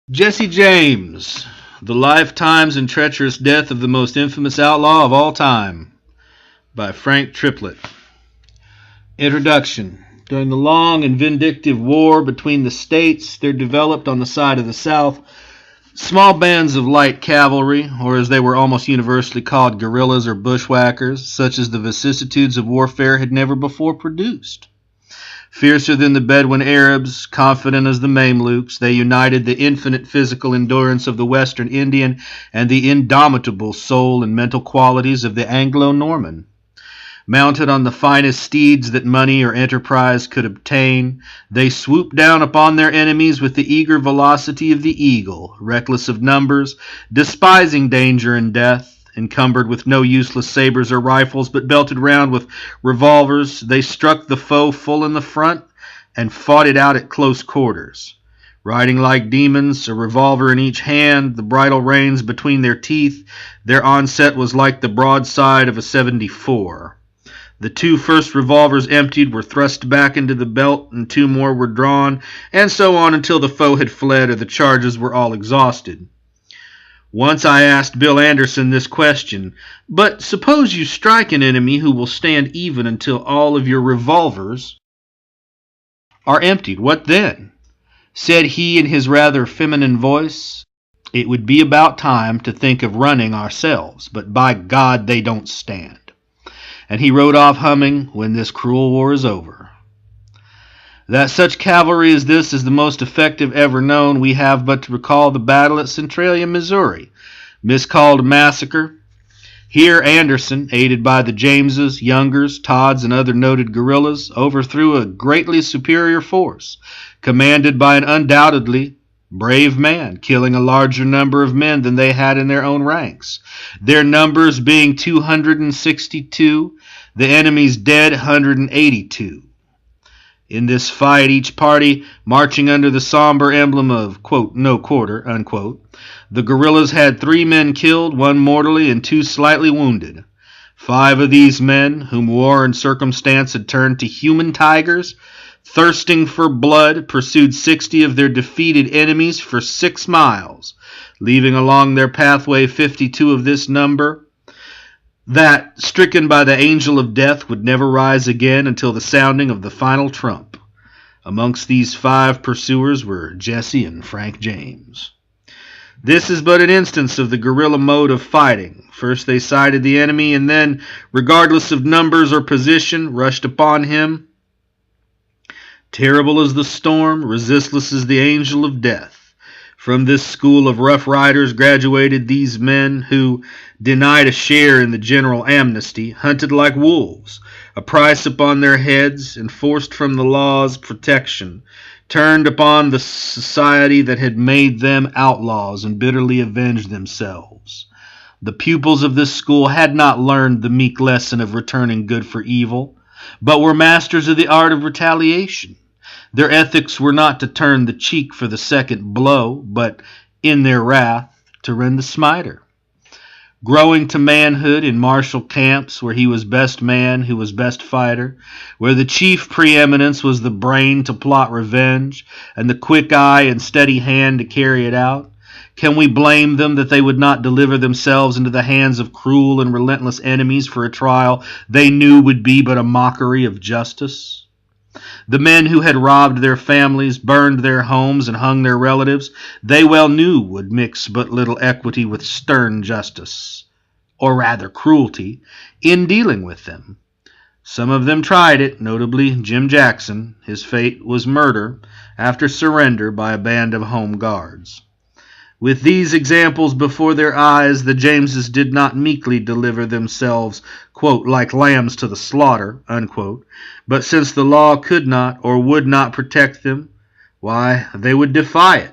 Jesse James, The Life, Times, and Treacherous Death of the Most Infamous Outlaw of All Time, by Frank Triplett. Introduction. During the long and vindictive war between the states, there developed on the side of the South small bands of light cavalry, or as they were almost universally called, guerrillas or bushwhackers, such as the vicissitudes of warfare had never before produced. Fiercer than the Bedouin Arabs, confident as the Mamelukes, they united the infinite physical endurance of the Western Indian and the indomitable soul and mental qualities of the Anglo-Norman. Mounted on the finest steeds that money or enterprise could obtain, they swooped down upon their enemies with the eager velocity of the eagle, reckless of numbers, despising danger and death. Encumbered with no useless sabers or rifles, but belted round with revolvers, they struck the foe full in the front and fought it out at close quarters. Riding like demons, a revolver in each hand, the bridle reins between their teeth, their onset was like the broadside of a 74. The two first revolvers emptied were thrust back into the belt, and two more were drawn, and so on until the foe had fled or the charges were all exhausted. Once I asked Bill Anderson this question: but suppose you strike an enemy who will stand even until all of your revolvers are emptied, what then? Said he in his rather feminine voice, it would be about time to think of running ourselves, but by God they don't stand. And he rode off humming, when this cruel war is over. That such cavalry as this is the most effective ever known, we have but to recall the battle at Centralia, Missouri, miscalled massacre. Here Anderson, aided by the Jameses, Youngers, Todds, and other noted guerrillas, overthrew a greatly superior force, commanded by an undoubtedly brave man, killing a larger number of men than they had in their own ranks, their numbers being 262, the enemy's dead 182. In this fight, each party marching under the somber emblem of, quote, no quarter, unquote. The guerrillas had 3 men killed, 1 mortally, and 2 slightly wounded. 5 of these men, whom war and circumstance had turned to human tigers, thirsting for blood, pursued 60 of their defeated enemies for 6 miles, leaving along their pathway 52 of this number, that, stricken by the angel of death, would never rise again until the sounding of the final trump. Amongst these 5 pursuers were Jesse and Frank James. This is but an instance of the guerrilla mode of fighting. First they sighted the enemy, and then, regardless of numbers or position, rushed upon him. Terrible as the storm, resistless as the angel of death. From this school of rough riders graduated these men who, denied a share in the general amnesty, hunted like wolves, a price upon their heads, enforced from the law's protection, turned upon the society that had made them outlaws, and bitterly avenged themselves. The pupils of this school had not learned the meek lesson of returning good for evil, but were masters of the art of retaliation. Their ethics were not to turn the cheek for the second blow, but, in their wrath, to rend the smiter. Growing to manhood in martial camps, where he was best man who was best fighter, where the chief preeminence was the brain to plot revenge, and the quick eye and steady hand to carry it out, can we blame them that they would not deliver themselves into the hands of cruel and relentless enemies for a trial they knew would be but a mockery of justice? The men who had robbed their families, burned their homes, and hung their relatives, they well knew would mix but little equity with stern justice, or rather cruelty, in dealing with them. Some of them tried it, notably Jim Jackson. His fate was murder after surrender by a band of home guards. With these examples before their eyes, the Jameses did not meekly deliver themselves, quote, like lambs to the slaughter, unquote, but since the law could not or would not protect them, why, they would defy it.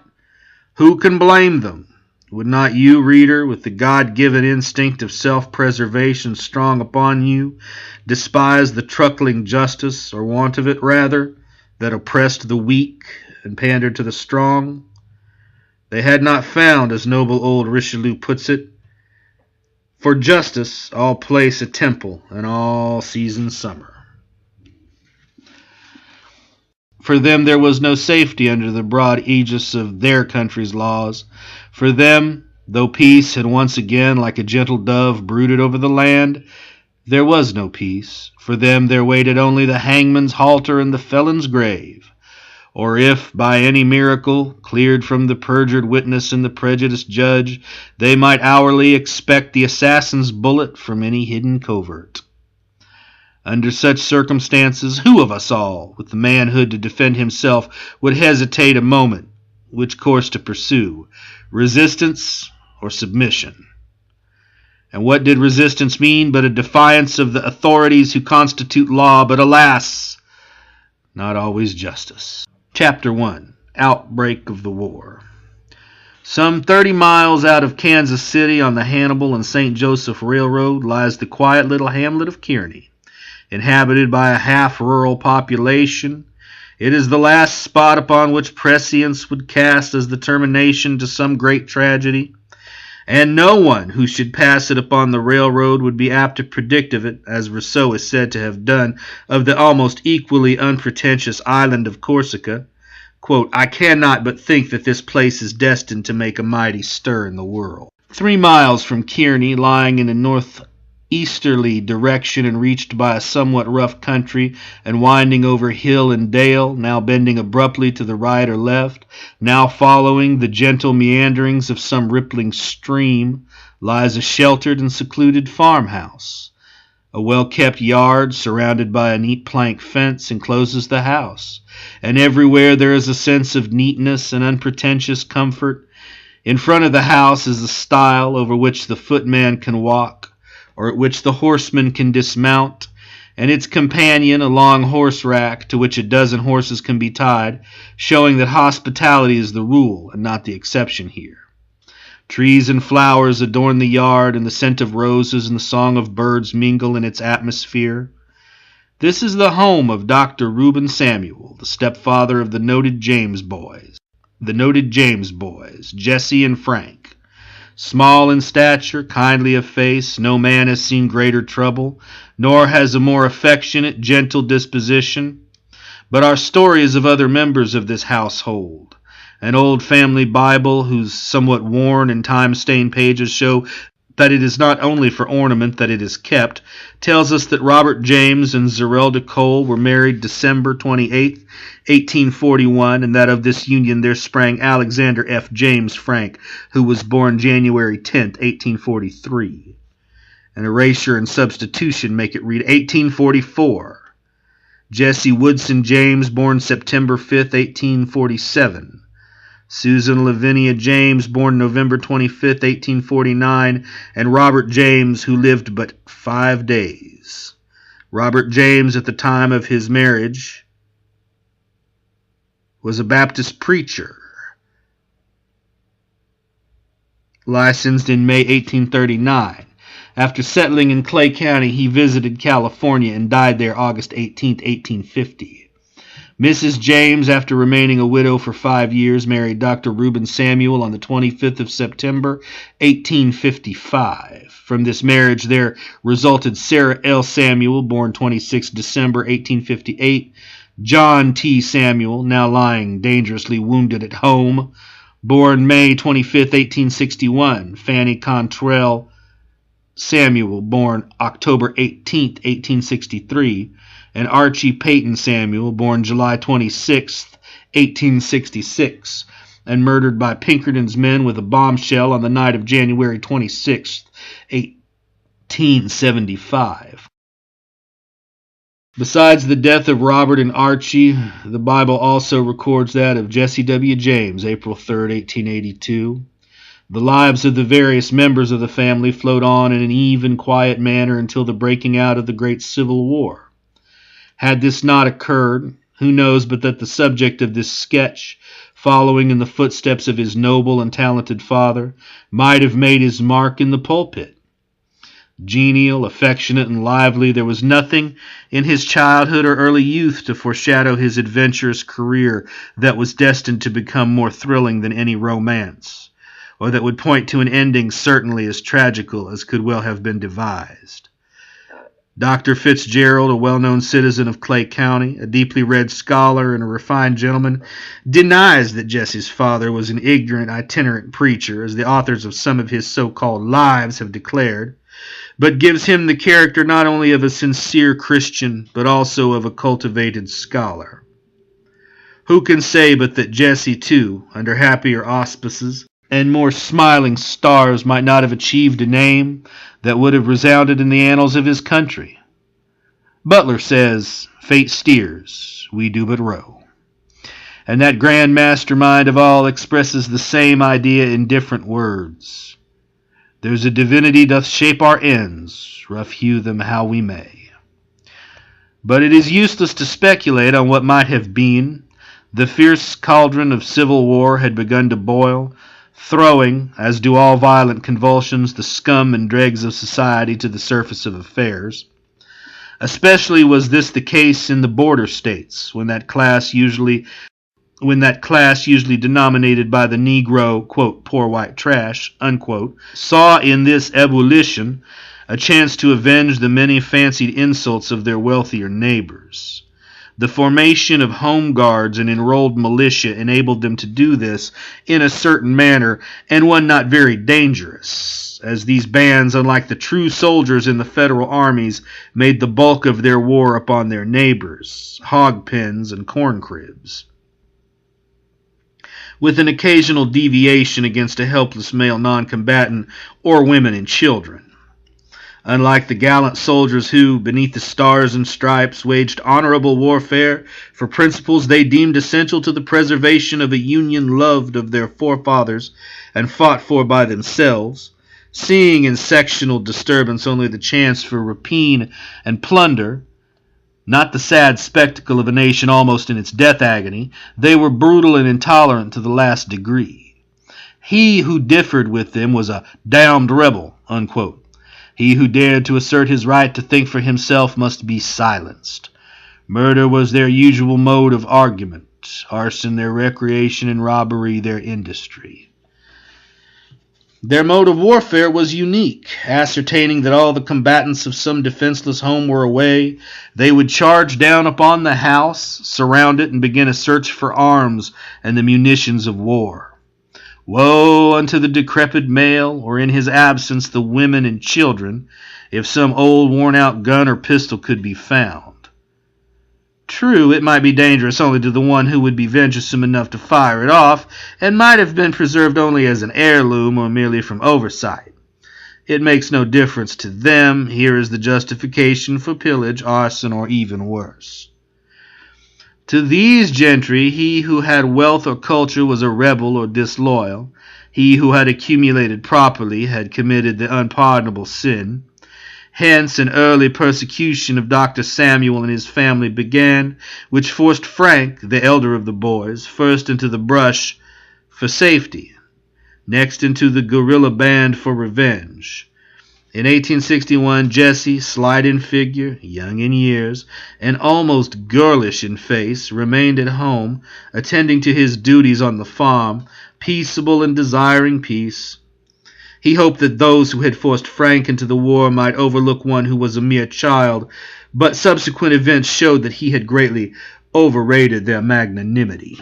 Who can blame them? Would not you, reader, with the God-given instinct of self-preservation strong upon you, despise the truckling justice, or want of it rather, that oppressed the weak and pandered to the strong? They had not found, as noble old Richelieu puts it, for justice all place a temple and all season summer. For them there was no safety under the broad aegis of their country's laws. For them, though peace had once again like a gentle dove brooded over the land, there was no peace. For them there waited only the hangman's halter and the felon's grave. Or if, by any miracle, cleared from the perjured witness and the prejudiced judge, they might hourly expect the assassin's bullet from any hidden covert. Under such circumstances, who of us all, with the manhood to defend himself, would hesitate a moment which course to pursue, resistance or submission? And what did resistance mean but a defiance of the authorities who constitute law, but alas, not always justice? Chapter 1. Outbreak of the War. Some 30 miles out of Kansas City on the Hannibal and St. Joseph Railroad lies the quiet little hamlet of Kearney, inhabited by a half-rural population. It is the last spot upon which prescience would cast as the termination to some great tragedy, and no one who should pass it upon the railroad would be apt to predict of it, as Rousseau is said to have done of the almost equally unpretentious island of Corsica, quote, "I cannot but think that this place is destined to make a mighty stir in the world." 3 miles from Kearney, lying in a northeasterly direction and reached by a somewhat rough country and winding over hill and dale, now bending abruptly to the right or left, now following the gentle meanderings of some rippling stream, lies a sheltered and secluded farmhouse. A well-kept yard, surrounded by a neat plank fence, encloses the house, and everywhere there is a sense of neatness and unpretentious comfort. In front of the house is a stile over which the footman can walk, or at which the horseman can dismount, and its companion a long horse rack to which a dozen horses can be tied, showing that hospitality is the rule and not the exception here. Trees and flowers adorn the yard, and the scent of roses and the song of birds mingle in its atmosphere. This is the home of Dr. Reuben Samuel, the stepfather of the noted James boys, Jesse and Frank. Small in stature, kindly of face, no man has seen greater trouble, nor has a more affectionate, gentle disposition. But our story is of other members of this household. An old family Bible, whose somewhat worn and time-stained pages show that it is not only for ornament that it is kept, tells us that Robert James and Zerelda Cole were married December 28, 1841, and that of this union there sprang Alexander F. James Frank, who was born January 10, 1843. An erasure and substitution make it read 1844. Jesse Woodson James, born September 5, 1847. Susan Lavinia James, born November 25, 1849, and Robert James, who lived but 5 days. Robert James, at the time of his marriage, was a Baptist preacher, licensed in May 1839. After settling in Clay County, he visited California and died there August 18, 1850. Mrs. James, after remaining a widow for 5 years, married Dr. Reuben Samuel on the 25th of September, 1855. From this marriage there resulted Sarah L. Samuel, born 26 December, 1858, John T. Samuel, now lying dangerously wounded at home, born May 25, 1861, Fanny Contrell Samuel, born October 18, 1863, and Archie Peyton Samuel, born July 26, 1866, and murdered by Pinkerton's men with a bombshell on the night of January 26, 1875. Besides the death of Robert and Archie, the Bible also records that of Jesse W. James, April 3, 1882. The lives of the various members of the family flowed on in an even, quiet manner until the breaking out of the Great Civil War. Had this not occurred, who knows but that the subject of this sketch, following in the footsteps of his noble and talented father, might have made his mark in the pulpit. Genial, affectionate, and lively, there was nothing in his childhood or early youth to foreshadow his adventurous career that was destined to become more thrilling than any romance, or that would point to an ending certainly as tragical as could well have been devised. Dr. Fitzgerald, a well-known citizen of Clay County, a deeply read scholar and a refined gentleman, denies that Jesse's father was an ignorant, itinerant preacher, as the authors of some of his so-called lives have declared, but gives him the character not only of a sincere Christian, but also of a cultivated scholar. Who can say but that Jesse, too, under happier auspices and more smiling stars, might not have achieved a name that would have resounded in the annals of his country? Butler says, "Fate steers, we do but row." And that grand mastermind of all expresses the same idea in different words. There's a divinity doth shape our ends, rough hew them how we may. But it is useless to speculate on what might have been. The fierce cauldron of civil war had begun to boil, throwing, as do all violent convulsions, the scum and dregs of society to the surface of affairs. Especially was this the case in the border states, when that class usually denominated by the Negro, quote, "poor white trash," unquote, saw in this ebullition a chance to avenge the many fancied insults of their wealthier neighbors. The formation of home guards and enrolled militia enabled them to do this in a certain manner, and one not very dangerous, as these bands, unlike the true soldiers in the federal armies, made the bulk of their war upon their neighbors, hog pens and corn cribs, with an occasional deviation against a helpless male non-combatant or women and children. Unlike the gallant soldiers who, beneath the stars and stripes, waged honorable warfare for principles they deemed essential to the preservation of a union loved of their forefathers and fought for by themselves, seeing in sectional disturbance only the chance for rapine and plunder, not the sad spectacle of a nation almost in its death agony, they were brutal and intolerant to the last degree. He who differed with them was a damned rebel, unquote. He who dared to assert his right to think for himself must be silenced. Murder was their usual mode of argument, arson their recreation, and robbery their industry. Their mode of warfare was unique. Ascertaining that all the combatants of some defenseless home were away, they would charge down upon the house, surround it, and begin a search for arms and the munitions of war. Woe unto the decrepit male, or in his absence the women and children, if some old worn-out gun or pistol could be found. True, it might be dangerous only to the one who would be venturesome enough to fire it off, and might have been preserved only as an heirloom or merely from oversight. It makes no difference to them. Here is the justification for pillage, arson, or even worse. To these gentry, he who had wealth or culture was a rebel or disloyal. He who had accumulated properly had committed the unpardonable sin. Hence an early persecution of Dr. Samuel and his family began, which forced Frank, the elder of the boys, first into the brush for safety, next into the guerrilla band for revenge. In 1861, Jesse, slight in figure, young in years, and almost girlish in face, remained at home, attending to his duties on the farm, peaceable and desiring peace. He hoped that those who had forced Frank into the war might overlook one who was a mere child, but subsequent events showed that he had greatly overrated their magnanimity.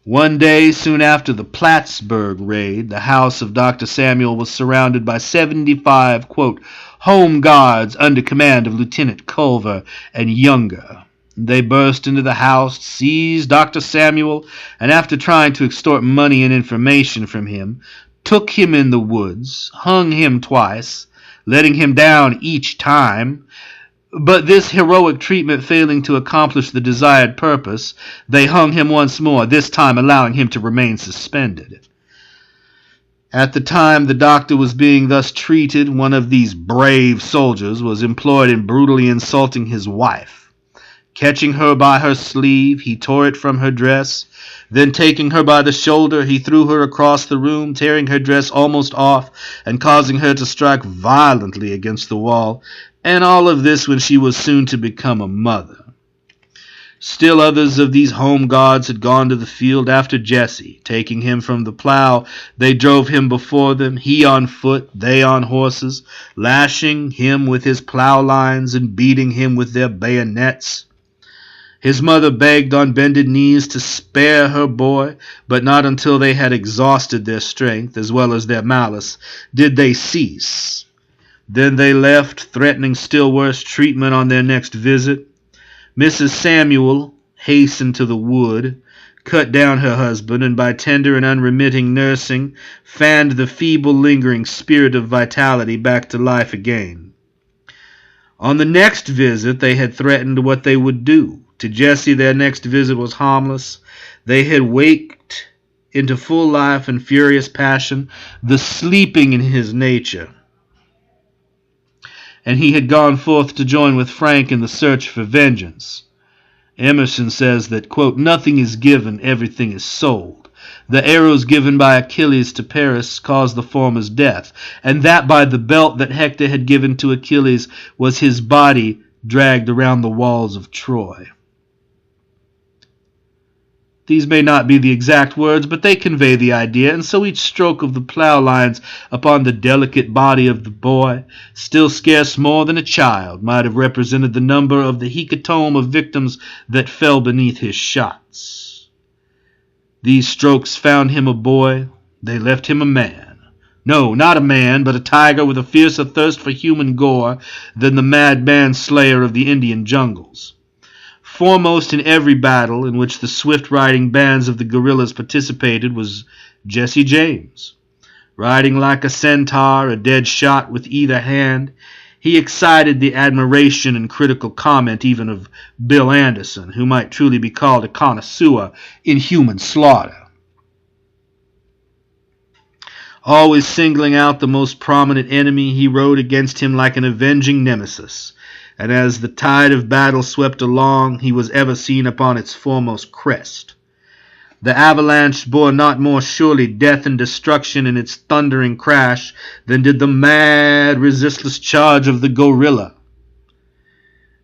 One day, soon after the Plattsburgh raid, the house of Dr. Samuel was surrounded by 75, quote, home guards under command of Lieutenant Culver and Younger. They burst into the house, seized Dr. Samuel, and after trying to extort money and information from him, took him in the woods, hung him twice, letting him down each time. But this heroic treatment failing to accomplish the desired purpose, they hung him once more, this time allowing him to remain suspended. At the time the doctor was being thus treated, one of these brave soldiers was employed in brutally insulting his wife. Catching her by her sleeve, he tore it from her dress. Then taking her by the shoulder, he threw her across the room, tearing her dress almost off and causing her to strike violently against the wall. And all of this when she was soon to become a mother. Still others of these home guards had gone to the field after Jesse. Taking him from the plow, they drove him before them, he on foot, they on horses, lashing him with his plow lines and beating him with their bayonets. His mother begged on bended knees to spare her boy, but not until they had exhausted their strength, as well as their malice, did they cease. Then they left, threatening still worse treatment on their next visit. Mrs. Samuel hastened to the wood, cut down her husband, and by tender and unremitting nursing, fanned the feeble lingering spirit of vitality back to life again. On the next visit they had threatened what they would do. To Jesse their next visit was harmless. They had waked into full life and furious passion the sleeping in his nature, and he had gone forth to join with Frank in the search for vengeance. Emerson says that, quote, "Nothing is given, everything is sold. The arrows given by Achilles to Paris caused the former's death, and that by the belt that Hector had given to Achilles was his body dragged around the walls of Troy." These may not be the exact words, but they convey the idea, and so each stroke of the plow lines upon the delicate body of the boy, still scarce more than a child, might have represented the number of the hecatomb of victims that fell beneath his shots. These strokes found him a boy, they left him a man. No, not a man, but a tiger with a fiercer thirst for human gore than the madman slayer of the Indian jungles. Foremost in every battle in which the swift-riding bands of the guerrillas participated was Jesse James. Riding like a centaur, a dead shot with either hand, he excited the admiration and critical comment even of Bill Anderson, who might truly be called a connoisseur in human slaughter. Always singling out the most prominent enemy, he rode against him like an avenging nemesis, and as the tide of battle swept along, he was ever seen upon its foremost crest. The avalanche bore not more surely death and destruction in its thundering crash than did the mad, resistless charge of the guerilla.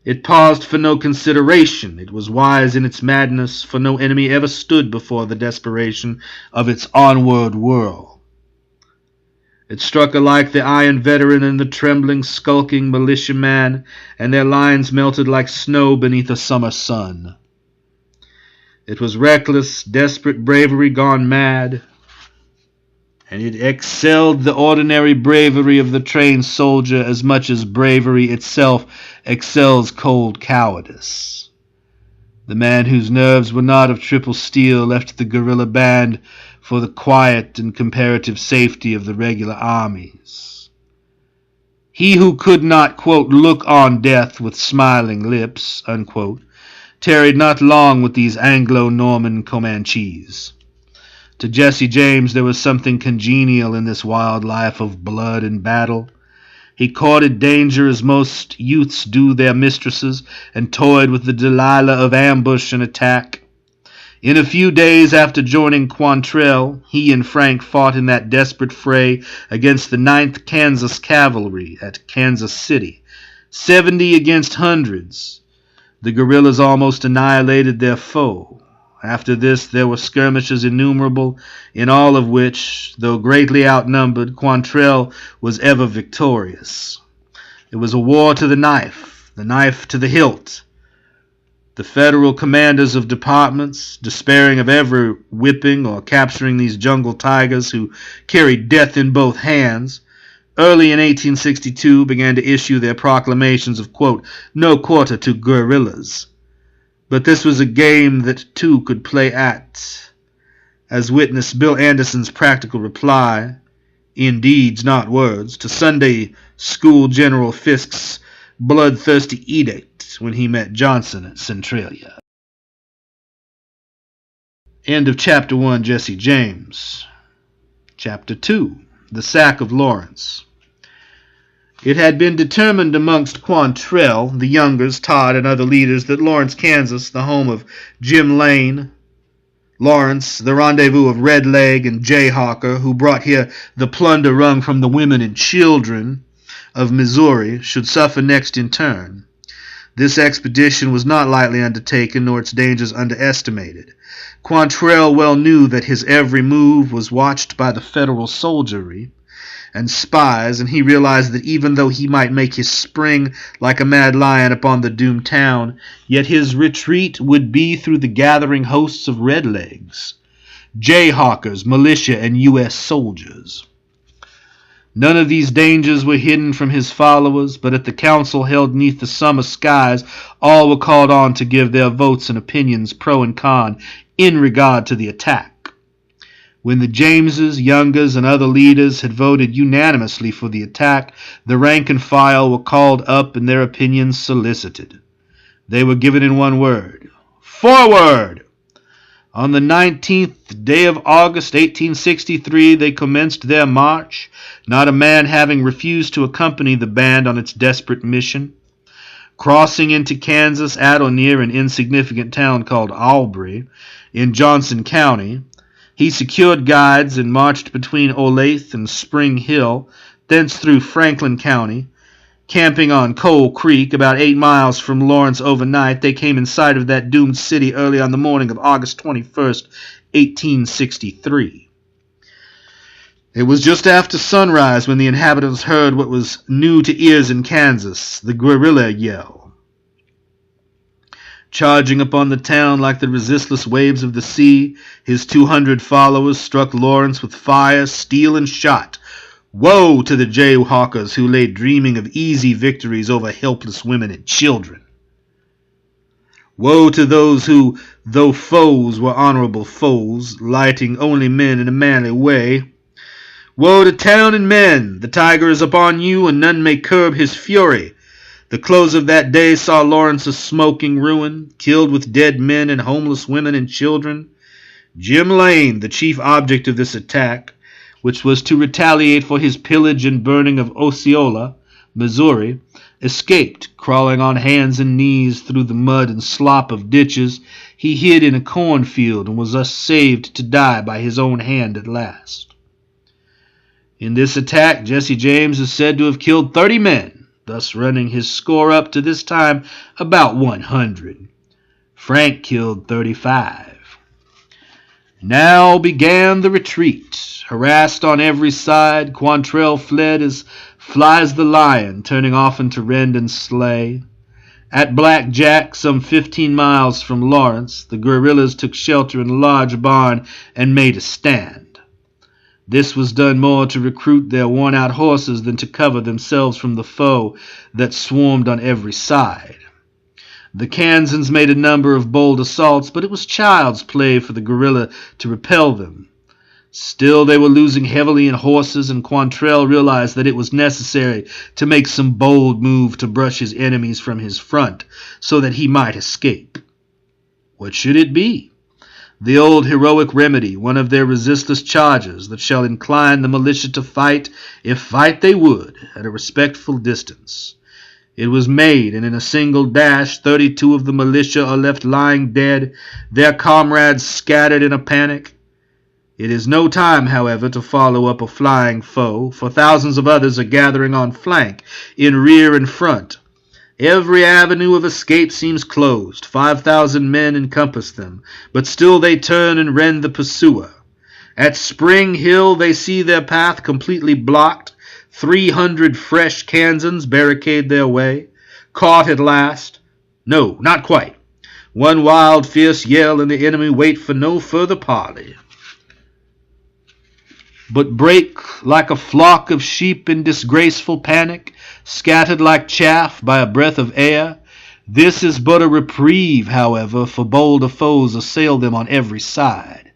It paused for no consideration. It was wise in its madness, for no enemy ever stood before the desperation of its onward whirl. It struck alike the iron veteran and the trembling, skulking militiaman, and their lines melted like snow beneath a summer sun. It was reckless, desperate bravery gone mad, and it excelled the ordinary bravery of the trained soldier as much as bravery itself excels cold cowardice. The man whose nerves were not of triple steel left the guerrilla band for the quiet and comparative safety of the regular armies. He who could not, quote, "look on death with smiling lips," unquote, tarried not long with these Anglo-Norman Comanches. To Jesse James there was something congenial in this wild life of blood and battle. He courted danger as most youths do their mistresses, and toyed with the Delilah of ambush and attack. In a few days after joining Quantrell, he and Frank fought in that desperate fray against the 9th Kansas Cavalry at Kansas City, 70 against hundreds. The guerrillas almost annihilated their foe. After this there were skirmishes innumerable, in all of which, though greatly outnumbered, Quantrell was ever victorious. It was a war to the knife to the hilt. The federal commanders of departments, despairing of ever whipping or capturing these jungle tigers who carried death in both hands, early in 1862 began to issue their proclamations of, quote, "no quarter to guerrillas." But this was a game that two could play at, as witness Bill Anderson's practical reply, in deeds not words, to Sunday School General Fisk's bloodthirsty edict when he met Johnson at Centralia. End of Chapter 1, Jesse James. Chapter 2, The Sack of Lawrence. It had been determined amongst Quantrell, the Youngers, Todd, and other leaders that Lawrence, Kansas, the home of Jim Lane, Lawrence, the rendezvous of Red Leg and Jayhawker, who brought here the plunder wrung from the women and children of Missouri, should suffer next in turn. This expedition was not lightly undertaken, nor its dangers underestimated. Quantrell well knew that his every move was watched by the Federal soldiery and spies, and he realized that even though he might make his spring like a mad lion upon the doomed town, yet his retreat would be through the gathering hosts of redlegs, jayhawkers, militia, and U.S. soldiers. None of these dangers were hidden from his followers, but at the council held neath the summer skies, all were called on to give their votes and opinions pro and con in regard to the attack. When the Jameses, Youngers, and other leaders had voted unanimously for the attack, the rank and file were called up and their opinions solicited. They were given in one word: forward! On the 19th day of August, 1863, they commenced their march, not a man having refused to accompany the band on its desperate mission. Crossing into Kansas at or near an insignificant town called Aubrey in Johnson County, he secured guides and marched between Olathe and Spring Hill, thence through Franklin County. Camping on Coal Creek, about 8 miles from Lawrence overnight, they came in sight of that doomed city early on the morning of August 21st, 1863. It was just after sunrise when the inhabitants heard what was new to ears in Kansas, the guerilla yell. Charging upon the town like the resistless waves of the sea, his 200 followers struck Lawrence with fire, steel, and shot. Woe to the jayhawkers who lay dreaming of easy victories over helpless women and children. Woe to those who, though foes, were honorable foes, lighting only men in a manly way. Woe to town and men! The tiger is upon you, and none may curb his fury. The close of that day saw Lawrence a smoking ruin, killed with dead men and homeless women and children. Jim Lane, the chief object of this attack, which was to retaliate for his pillage and burning of Osceola, Missouri, escaped, crawling on hands and knees through the mud and slop of ditches. He hid in a cornfield and was thus saved to die by his own hand at last. In this attack, Jesse James is said to have killed 30 men, thus running his score up to this time about 100. Frank killed 35. Now began the retreat. Harassed on every side, Quantrell fled as flies the lion, turning often to rend and slay. At Black Jack, some 15 miles from Lawrence, the guerrillas took shelter in a large barn and made a stand. This was done more to recruit their worn-out horses than to cover themselves from the foe that swarmed on every side. The Kansans made a number of bold assaults, but it was child's play for the guerrilla to repel them. Still, they were losing heavily in horses, and Quantrell realized that it was necessary to make some bold move to brush his enemies from his front, so that he might escape. What should it be? The old heroic remedy, one of their resistless charges, that shall incline the militia to fight, if fight they would, at a respectful distance. It was made, and in a single dash 32 of the militia are left lying dead, their comrades scattered in a panic. It is no time, however, to follow up a flying foe, for thousands of others are gathering on flank, in rear and front. Every avenue of escape seems closed. 5,000 men encompass them, but still they turn and rend the pursuer. At Spring Hill they see their path completely blocked. 300 fresh Kansans barricade their way. Caught at last? No, not quite. One wild, fierce yell, and the enemy wait for no further parley, but break like a flock of sheep in disgraceful panic, scattered like chaff by a breath of air. This is but a reprieve, however, for bolder foes assail them on every side.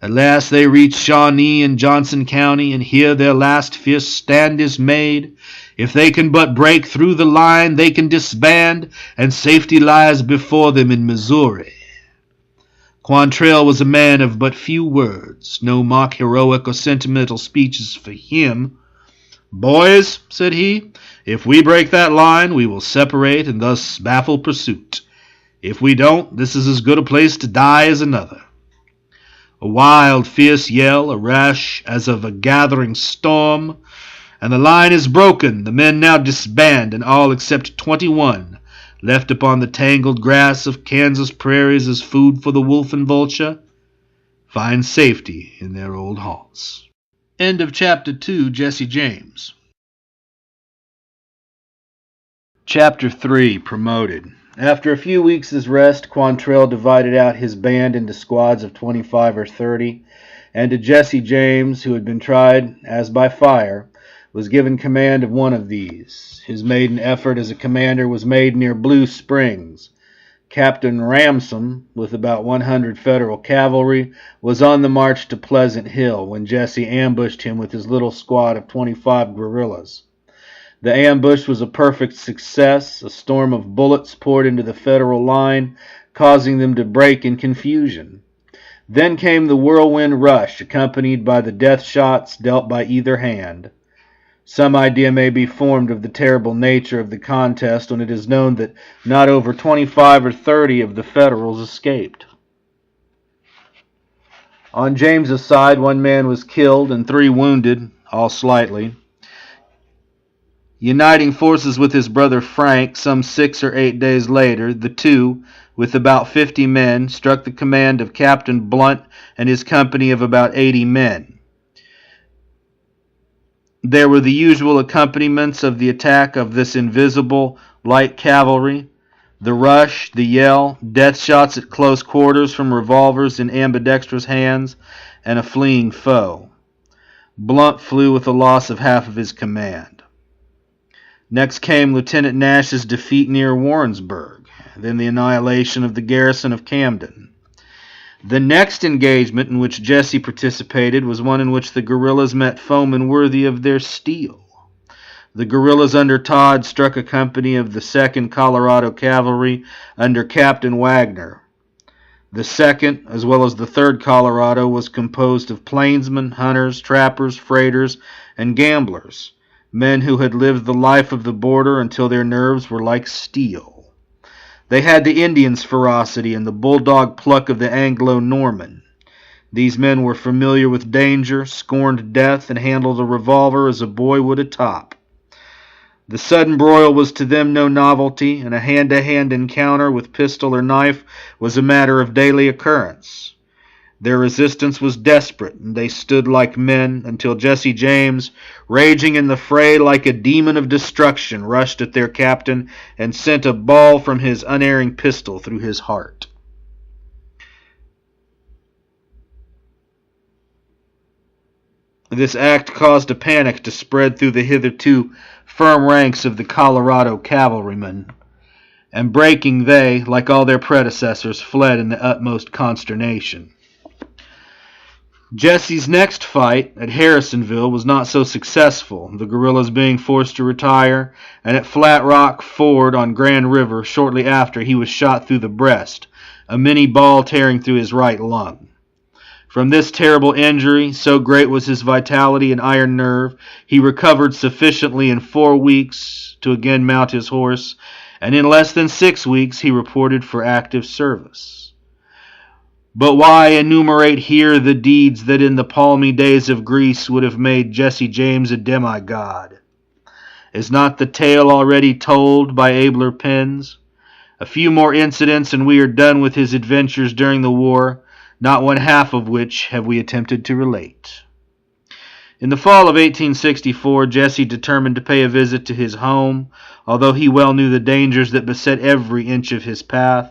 At last they reach Shawnee and Johnson County, and here their last fierce stand is made. If they can but break through the line, they can disband, and safety lies before them in Missouri. Quantrell was a man of but few words, no mock heroic or sentimental speeches for him. "Boys," said he, "if we break that line, we will separate and thus baffle pursuit. If we don't, this is as good a place to die as another." A wild, fierce yell, a rush as of a gathering storm, and the line is broken. The men now disband, and all except 21 left upon the tangled grass of Kansas prairies as food for the wolf and vulture, find safety in their old haunts. End of Chapter 2, Jesse James. Chapter 3, Promoted. After a few weeks' rest, Quantrell divided out his band into squads of 25 or 30, and to Jesse James, who had been tried as by fire, was given command of one of these. His maiden effort as a commander was made near Blue Springs. Captain Ramsome, with about 100 Federal cavalry, was on the march to Pleasant Hill when Jesse ambushed him with his little squad of 25 guerrillas. The ambush was a perfect success. A storm of bullets poured into the Federal line, causing them to break in confusion. Then came the whirlwind rush, accompanied by the death shots dealt by either hand. Some idea may be formed of the terrible nature of the contest when it is known that not over 25 or 30 of the Federals escaped. On James's side, 1 man was killed and 3 wounded, all slightly. Uniting forces with his brother Frank, some 6 or 8 days later, the two, with about 50 men, struck the command of Captain Blunt and his company of about 80 men. There were the usual accompaniments of the attack of this invisible light cavalry: the rush, the yell, death shots at close quarters from revolvers in ambidextrous hands, and a fleeing foe. Blunt flew with a loss of half of his command. Next came Lieutenant Nash's defeat near Warrensburg, then the annihilation of the garrison of Camden. The next engagement in which Jesse participated was one in which the guerrillas met foemen worthy of their steel. The guerrillas under Todd struck a company of the 2nd Colorado Cavalry under Captain Wagner. The 2nd, as well as the 3rd Colorado, was composed of plainsmen, hunters, trappers, freighters, and gamblers, men who had lived the life of the border until their nerves were like steel. They had the Indian's ferocity and the bulldog pluck of the Anglo-Norman. These men were familiar with danger, scorned death, and handled a revolver as a boy would a top. The sudden broil was to them no novelty, and a hand-to-hand encounter with pistol or knife was a matter of daily occurrence. Their resistance was desperate, and they stood like men until Jesse James, raging in the fray like a demon of destruction, rushed at their captain and sent a ball from his unerring pistol through his heart. This act caused a panic to spread through the hitherto firm ranks of the Colorado cavalrymen, and breaking, they, like all their predecessors, fled in the utmost consternation. Jesse's next fight at Harrisonville was not so successful, the guerrillas being forced to retire, and at Flat Rock Ford on Grand River shortly after he was shot through the breast, a Minié ball tearing through his right lung. From this terrible injury, so great was his vitality and iron nerve, he recovered sufficiently in 4 weeks to again mount his horse, and in less than 6 weeks he reported for active service. But why enumerate here the deeds that in the palmy days of Greece would have made Jesse James a demigod? Is not the tale already told by abler pens? A few more incidents and we are done with his adventures during the war, not one half of which have we attempted to relate. In the fall of 1864, Jesse determined to pay a visit to his home, although he well knew the dangers that beset every inch of his path.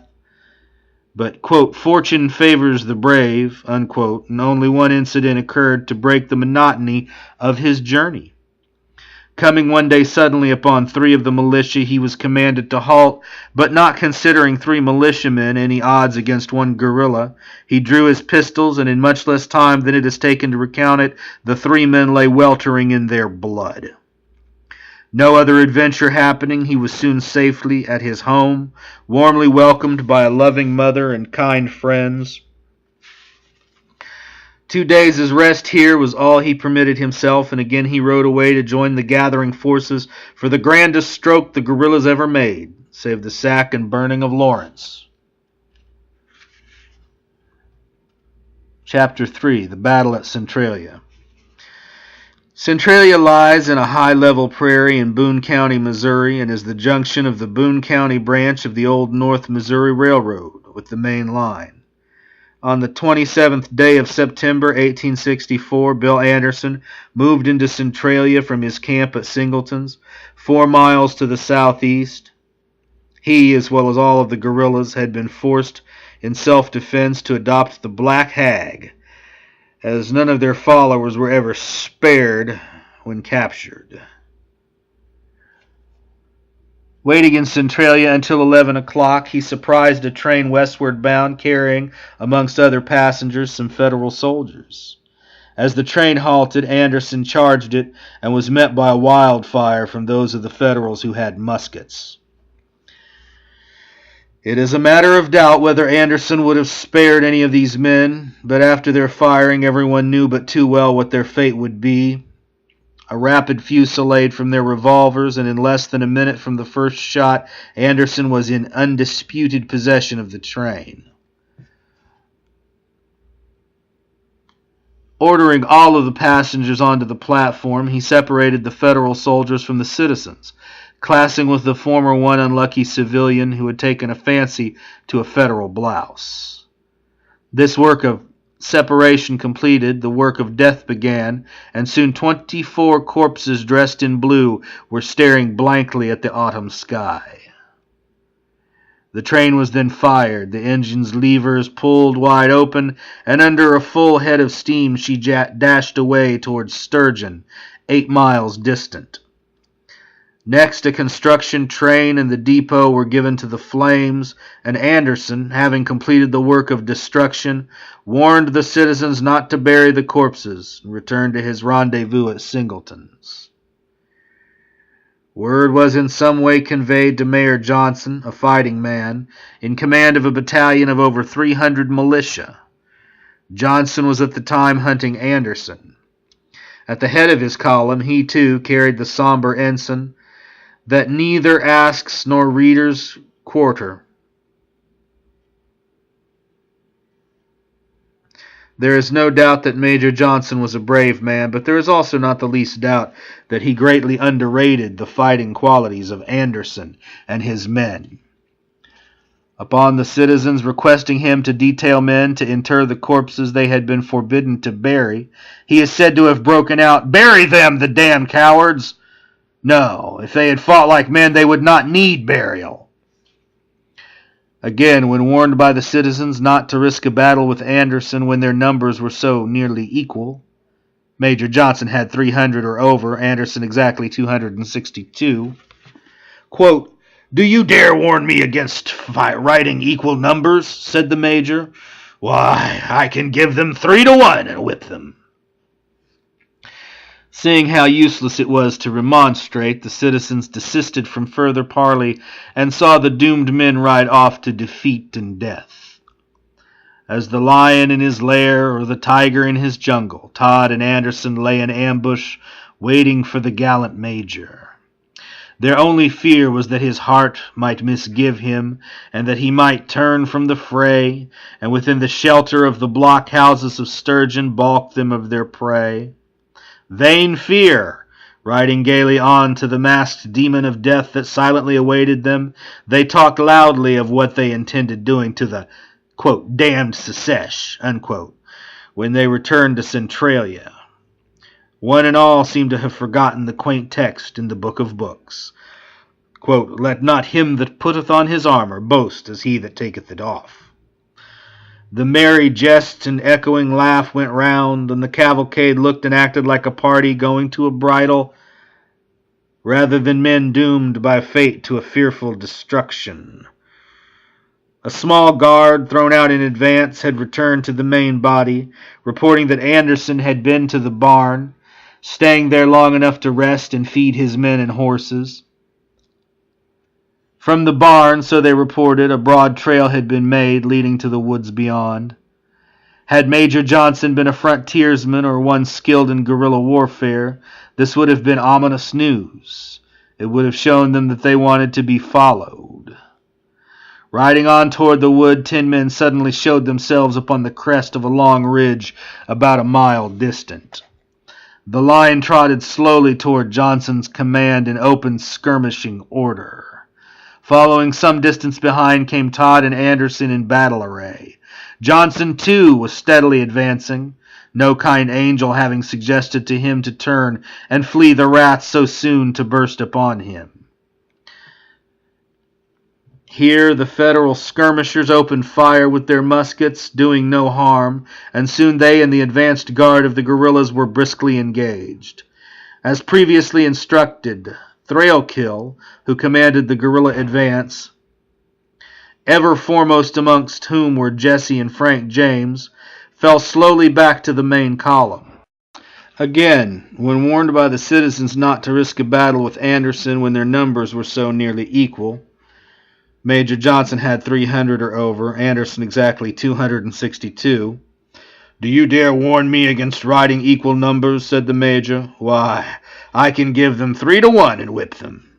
But, quote, fortune favors the brave, unquote, and only one incident occurred to break the monotony of his journey. Coming one day suddenly upon 3 of the militia, he was commanded to halt, but not considering 3 militiamen any odds against 1 guerrilla, he drew his pistols, and in much less time than it has taken to recount it, the 3 men lay weltering in their blood. No other adventure happening, he was soon safely at his home, warmly welcomed by a loving mother and kind friends. 2 days' rest here was all he permitted himself, and again he rode away to join the gathering forces for the grandest stroke the guerrillas ever made, save the sack and burning of Lawrence. Chapter 3, The Battle at Centralia. Centralia lies in a high-level prairie in Boone County, Missouri, and is the junction of the Boone County branch of the old North Missouri Railroad with the main line. On the 27th day of September 1864, Bill Anderson moved into Centralia from his camp at Singleton's, 4 miles to the southeast. He, as well as all of the guerrillas, had been forced in self-defense to adopt the Black Hag, as none of their followers were ever spared when captured. Waiting in Centralia until 11 o'clock, he surprised a train westward bound carrying, amongst other passengers, some Federal soldiers. As the train halted, Anderson charged it and was met by a wildfire from those of the Federals who had muskets. It is a matter of doubt whether Anderson would have spared any of these men, but after their firing, everyone knew but too well what their fate would be. A rapid fusillade from their revolvers, and in less than a minute from the first shot, Anderson was in undisputed possession of the train. Ordering all of the passengers onto the platform, he separated the Federal soldiers from the citizens, classing with the former one unlucky civilian who had taken a fancy to a Federal blouse. This work of separation completed, the work of death began, and soon 24 corpses dressed in blue were staring blankly at the autumn sky. The train was then fired, the engine's levers pulled wide open, and under a full head of steam she dashed away towards Sturgeon, 8 miles distant. Next, a construction train and the depot were given to the flames, and Anderson, having completed the work of destruction, warned the citizens not to bury the corpses and returned to his rendezvous at Singleton's. Word was in some way conveyed to Mayor Johnson, a fighting man, in command of a battalion of over 300 militia. Johnson was at the time hunting Anderson. At the head of his column, he too carried the somber ensign, "That neither asks nor readers quarter." There is no doubt that Major Johnson was a brave man, but there is also not the least doubt that he greatly underrated the fighting qualities of Anderson and his men. Upon the citizens requesting him to detail men to inter the corpses they had been forbidden to bury, he is said to have broken out, "Bury them, the damned cowards! No, if they had fought like men, they would not need burial." Again, when warned by the citizens not to risk a battle with Anderson when their numbers were so nearly equal, Major Johnson had 300 or over, Anderson exactly 262, quote, "Do you dare warn me against riding equal numbers?" said the major. "Why, I can give them 3 to 1 and whip them." Seeing how useless it was to remonstrate, the citizens desisted from further parley and saw the doomed men ride off to defeat and death. As the lion in his lair or the tiger in his jungle, Todd and Anderson lay in ambush, waiting for the gallant major. Their only fear was that his heart might misgive him, and that he might turn from the fray, and within the shelter of the blockhouses of Sturgeon balk them of their prey. Vain fear! Riding gaily on to the masked demon of death that silently awaited them, they talked loudly of what they intended doing to the, quote, "damned secesh," unquote, when they returned to Centralia. One and all seemed to have forgotten the quaint text in the Book of Books. Quote, "Let not him that putteth on his armor boast as he that taketh it off." The merry jest and echoing laugh went round, and the cavalcade looked and acted like a party going to a bridal, rather than men doomed by fate to a fearful destruction. A small guard, thrown out in advance, had returned to the main body, reporting that Anderson had been to the barn, staying there long enough to rest and feed his men and horses. From the barn, so they reported, a broad trail had been made leading to the woods beyond. Had Major Johnson been a frontiersman or one skilled in guerrilla warfare, this would have been ominous news. It would have shown them that they wanted to be followed. Riding on toward the wood, 10 men suddenly showed themselves upon the crest of a long ridge about a mile distant. The line trotted slowly toward Johnson's command in open skirmishing order. Following some distance behind came Todd and Anderson in battle array. Johnson, too, was steadily advancing, no kind angel having suggested to him to turn and flee the wrath so soon to burst upon him. Here the Federal skirmishers opened fire with their muskets, doing no harm, and soon they and the advanced guard of the guerrillas were briskly engaged. As previously instructed, Thrailkill, who commanded the guerrilla advance, ever foremost amongst whom were Jesse and Frank James, fell slowly back to the main column. Again, when warned by the citizens not to risk a battle with Anderson when their numbers were so nearly equal, Major Johnson had 300 or over, Anderson exactly 262. "Do you dare warn me against riding equal numbers?" said the Major. "Why, I can give them 3-to-1 and whip them."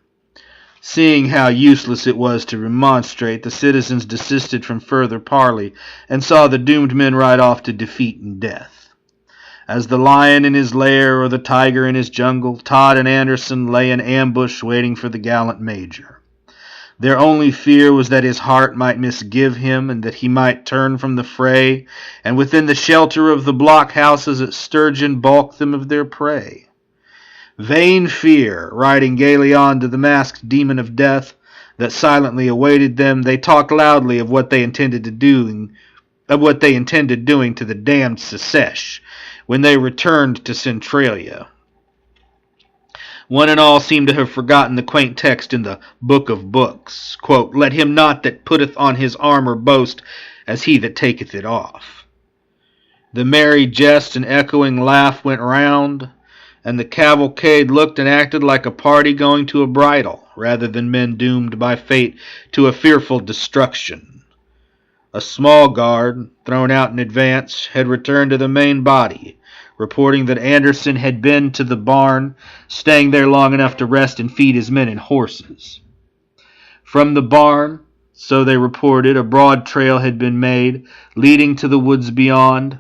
Seeing how useless it was to remonstrate, the citizens desisted from further parley and saw the doomed men ride off to defeat and death. As the lion in his lair or the tiger in his jungle, Todd and Anderson lay in ambush waiting for the gallant Major. Their only fear was that his heart might misgive him and that he might turn from the fray, and within the shelter of the blockhouses at Sturgeon balk them of their prey. Vain fear, riding gaily on to the masked demon of death that silently awaited them, they talked loudly of what they intended doing to the damned Secesh when they returned to Centralia. One and all seemed to have forgotten the quaint text in the Book of Books. Quote, "Let him not that putteth on his armor boast as he that taketh it off." The merry jest and echoing laugh went round, and the cavalcade looked and acted like a party going to a bridal, rather than men doomed by fate to a fearful destruction. A small guard, thrown out in advance, had returned to the main body, reporting that Anderson had been to the barn, staying there long enough to rest and feed his men and horses. From the barn, so they reported, a broad trail had been made, leading to the woods beyond.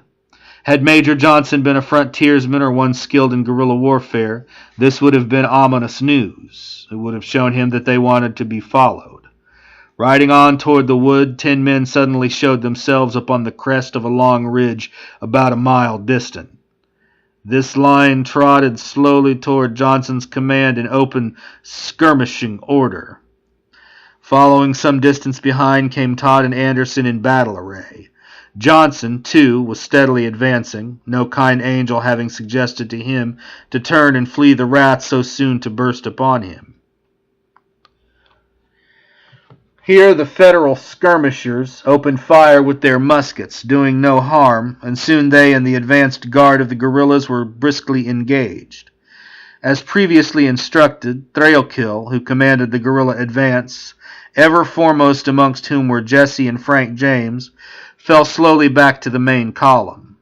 Had Major Johnson been a frontiersman or one skilled in guerrilla warfare, this would have been ominous news. It would have shown him that they wanted to be followed. Riding on toward the wood, 10 men suddenly showed themselves upon the crest of a long ridge about a mile distant. This line trotted slowly toward Johnson's command in open skirmishing order. Following some distance behind came Todd and Anderson in battle array. Johnson, too, was steadily advancing, no kind angel having suggested to him to turn and flee the wrath so soon to burst upon him. Here the Federal skirmishers opened fire with their muskets, doing no harm, and soon they and the advanced guard of the guerrillas were briskly engaged. As previously instructed, Thrailkill, who commanded the guerrilla advance, ever foremost amongst whom were Jesse and Frank James, fell slowly back to the main column.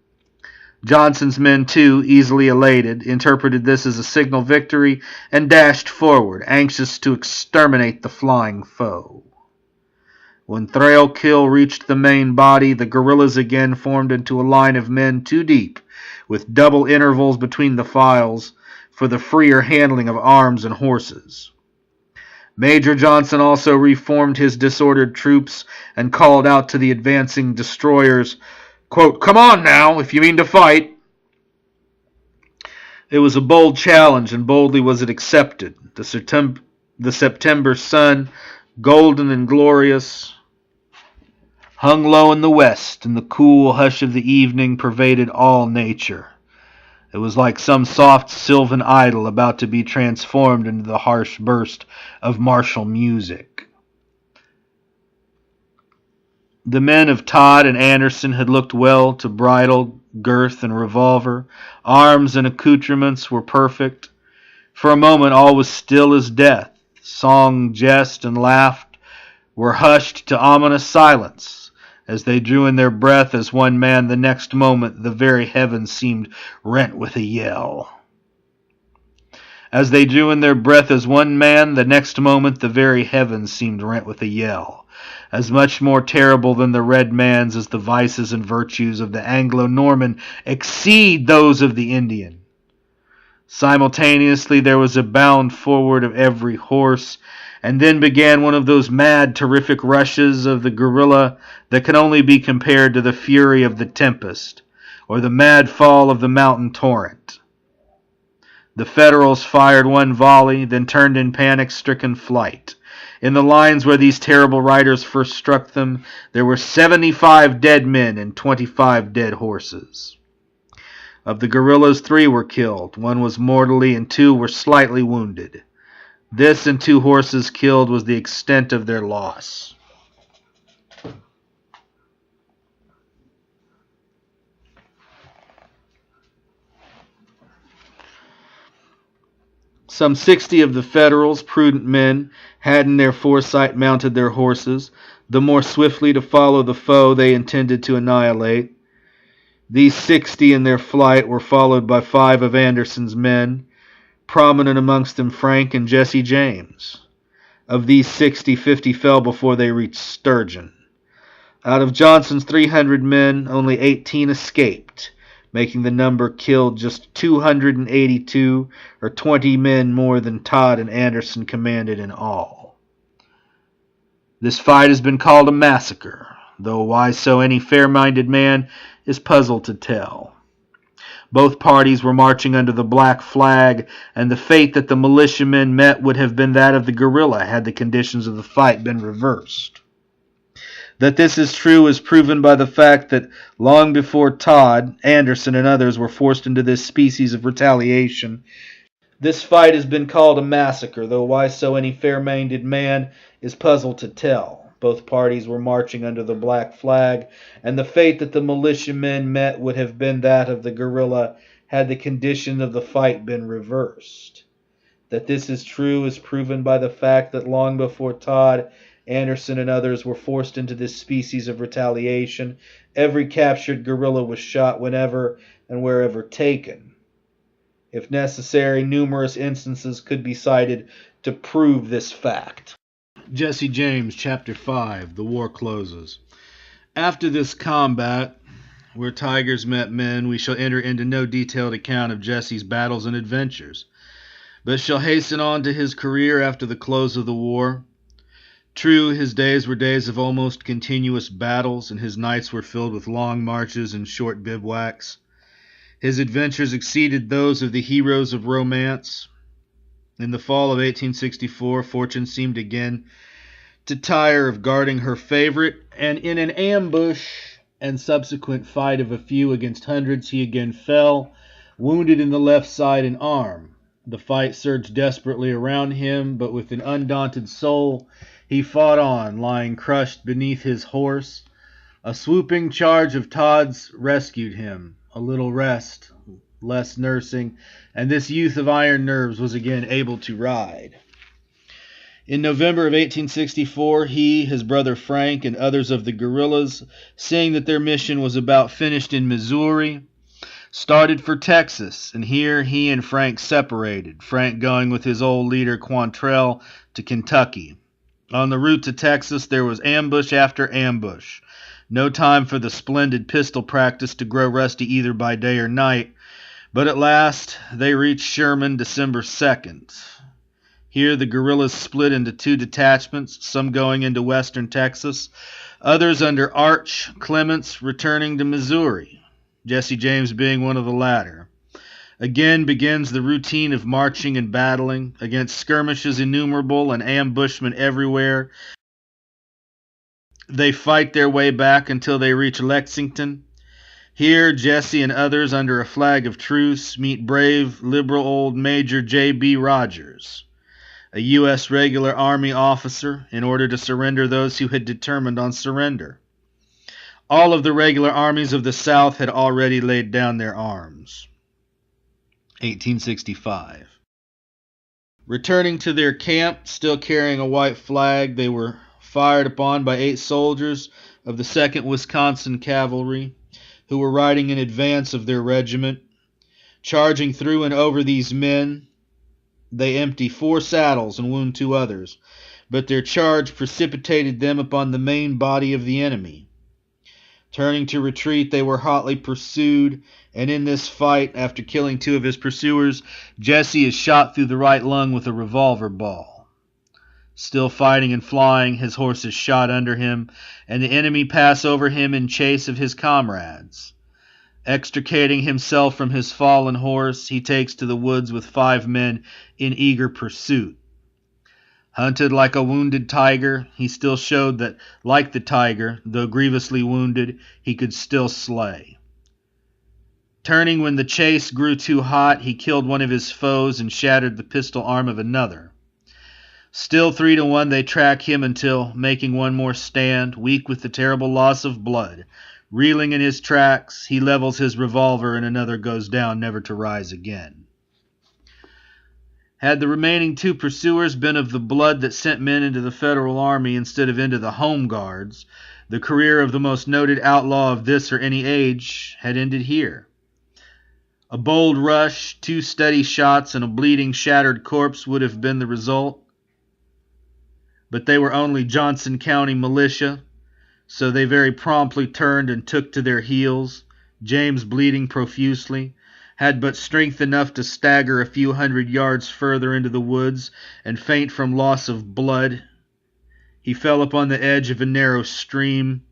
Johnson's men, too, easily elated, interpreted this as a signal victory and dashed forward, anxious to exterminate the flying foe. When Thrailkill reached the main body, the guerrillas again formed into a line of men 2 deep, with double intervals between the files, for the freer handling of arms and horses. Major Johnson also reformed his disordered troops and called out to the advancing destroyers, quote, "Come on now, if you mean to fight." It was a bold challenge, and boldly was it accepted. The September sun, golden and glorious, hung low in the west, and the cool hush of the evening pervaded all nature. It was like some soft sylvan idyll about to be transformed into the harsh burst of martial music. The men of Todd and Anderson had looked well to bridle, girth, and revolver. Arms and accoutrements were perfect. For a moment all was still as death. Song, jest, and laugh were hushed to ominous silence. As they drew in their breath as one man, the next moment the very heavens seemed rent with a yell. As they drew in their breath as one man, the next moment the very heavens seemed rent with a yell. As much more terrible than the red man's as the vices and virtues of the Anglo-Norman exceed those of the Indian. Simultaneously there was a bound forward of every horse, and then began one of those mad, terrific rushes of the guerilla that can only be compared to the fury of the tempest, or the mad fall of the mountain torrent. The Federals fired one volley, then turned in panic-stricken flight. In the lines where these terrible riders first struck them, there were 75 dead men and 25 dead horses. Of the guerrillas, 3 were killed. 1 was mortally and 2 were slightly wounded. This and 2 horses killed was the extent of their loss. Some 60 of the Federals, prudent men, had in their foresight mounted their horses, the more swiftly to follow the foe they intended to annihilate. These 60 in their flight were followed by 5 of Anderson's men, prominent amongst them Frank and Jesse James. Of these 60, 50 fell before they reached Sturgeon. Out of Johnson's 300 men, only 18 escaped, making the number killed just 282, or 20 men more than Todd and Anderson commanded in all. This fight has been called a massacre, though why so any fair-minded man is puzzled to tell. Both parties were marching under the black flag, and the fate that the militiamen met would have been that of the guerrilla had the conditions of the fight been reversed. That this is true is proven by the fact that long before Todd, Anderson, and others were forced into this species of retaliation, this fight has been called a massacre, though why so any fair-minded man is puzzled to tell. Both parties were marching under the black flag, and the fate that the militiamen met would have been that of the guerrilla had the condition of the fight been reversed. That this is true is proven by the fact that long before Todd, Anderson, and others were forced into this species of retaliation, every captured guerrilla was shot whenever and wherever taken. If necessary, numerous instances could be cited to prove this fact. Jesse James, Chapter 5, The War Closes. After this combat, where tigers met men, we shall enter into no detailed account of Jesse's battles and adventures, but shall hasten on to his career after the close of the war. True, his days were days of almost continuous battles, and his nights were filled with long marches and short bivouacs. His adventures exceeded those of the heroes of romance. In the fall of 1864, Fortune seemed again to tire of guarding her favorite, and in an ambush and subsequent fight of a few against hundreds, he again fell, wounded in the left side and arm. The fight surged desperately around him, but with an undaunted soul, he fought on, lying crushed beneath his horse. A swooping charge of Todd's rescued him. A little rest, less nursing, and this youth of iron nerves was again able to ride. In November of 1864, he, his brother Frank, and others of the guerrillas, seeing that their mission was about finished in Missouri, started for Texas, and here he and Frank separated, Frank going with his old leader Quantrell to Kentucky. On the route to Texas, there was ambush after ambush. No time for the splendid pistol practice to grow rusty either by day or night, but at last they reached Sherman December 2nd. Here the guerrillas split into 2 detachments, some going into western Texas, others under Arch Clements returning to Missouri, Jesse James being one of the latter. Again begins the routine of marching and battling, against skirmishes innumerable and ambushment everywhere. They fight their way back until they reach Lexington. Here, Jesse and others, under a flag of truce, meet brave, liberal old Major J.B. Rogers, a U.S. regular army officer, in order to surrender those who had determined on surrender. All of the regular armies of the South had already laid down their arms. 1865. Returning to their camp, still carrying a white flag, they were fired upon by 8 soldiers of the 2nd Wisconsin Cavalry, who were riding in advance of their regiment. Charging through and over these men, they empty 4 saddles and wound 2 others, but their charge precipitated them upon the main body of the enemy. Turning to retreat, they were hotly pursued, and in this fight, after killing 2 of his pursuers, Jesse is shot through the right lung with a revolver ball. Still fighting and flying, his horse is shot under him, and the enemy pass over him in chase of his comrades. Extricating himself from his fallen horse, he takes to the woods with 5 men in eager pursuit. Hunted like a wounded tiger, he still showed that, like the tiger, though grievously wounded, he could still slay. Turning when the chase grew too hot, he killed one of his foes and shattered the pistol arm of another. Still 3-1 they track him until, making one more stand, weak with the terrible loss of blood, reeling in his tracks, he levels his revolver and another goes down, never to rise again. Had the remaining 2 pursuers been of the blood that sent men into the Federal Army instead of into the Home Guards, the career of the most noted outlaw of this or any age had ended here. A bold rush, 2 steady shots, and a bleeding, shattered corpse would have been the result. But they were only Johnson County militia, so they very promptly turned and took to their heels, James bleeding profusely, had but strength enough to stagger a few 100 yards further into the woods and faint from loss of blood. He fell upon the edge of a narrow stream.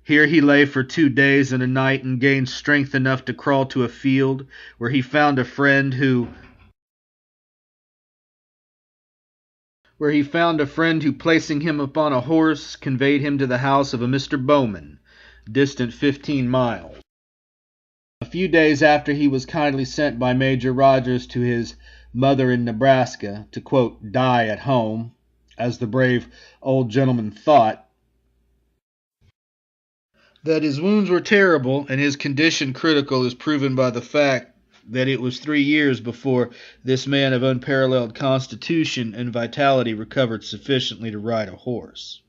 Here he lay for 2 days and a night and gained strength enough to crawl to a field where he found a friend who, placing him upon a horse, conveyed him to the house of a Mr. Bowman, distant 15 miles. A few days after he was kindly sent by Major Rogers to his mother in Nebraska to, quote, die at home, as the brave old gentleman thought. That his wounds were terrible and his condition critical is proven by the fact that it was 3 years before this man of unparalleled constitution and vitality recovered sufficiently to ride a horse.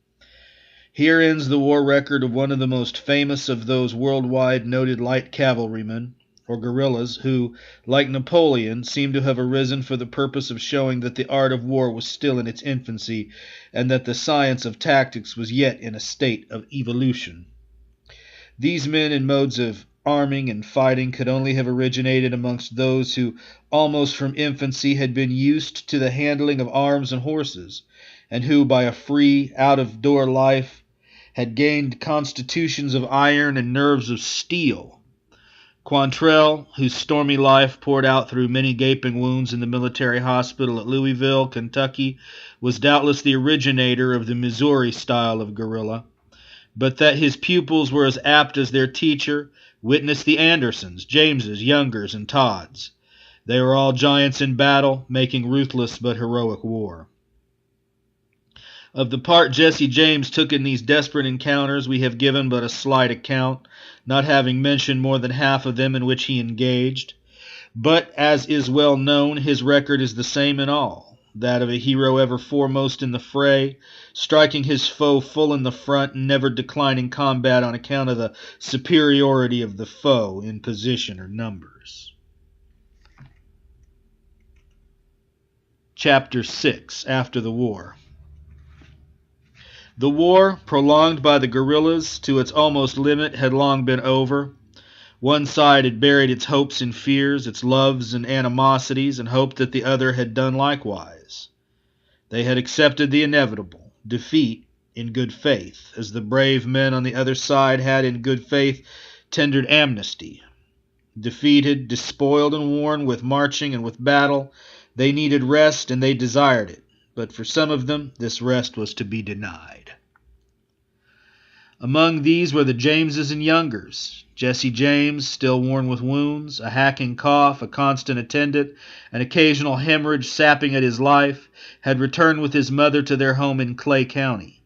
Here ends the war record of one of the most famous of those worldwide noted light cavalrymen, or guerrillas, who, like Napoleon, seem to have arisen for the purpose of showing that the art of war was still in its infancy, and that the science of tactics was yet in a state of evolution. These men and modes of arming and fighting could only have originated amongst those who, almost from infancy, had been used to the handling of arms and horses, and who, by a free, out-of-door life, had gained constitutions of iron and nerves of steel. Quantrell, whose stormy life poured out through many gaping wounds in the military hospital at Louisville, Kentucky, was doubtless the originator of the Missouri style of guerrilla, but that his pupils were as apt as their teacher, witness the Andersons, Jameses, Youngers, and Todds. They were all giants in battle, making ruthless but heroic war. Of the part Jesse James took in these desperate encounters we have given but a slight account, not having mentioned more than half of them in which he engaged. But, as is well known, his record is the same in all, that of a hero ever foremost in the fray, striking his foe full in the front and never declining combat on account of the superiority of the foe in position or numbers. Chapter 6. After the War. The war, prolonged by the guerrillas to its almost limit, had long been over. One side had buried its hopes and fears, its loves and animosities, and hoped that the other had done likewise. They had accepted the inevitable, defeat, in good faith, as the brave men on the other side had in good faith tendered amnesty. Defeated, despoiled, and worn with marching and with battle, they needed rest and they desired it, but for some of them this rest was to be denied. Among these were the Jameses and Youngers. Jesse James, still worn with wounds, a hacking cough, a constant attendant, an occasional hemorrhage sapping at his life, had returned with his mother to their home in Clay County.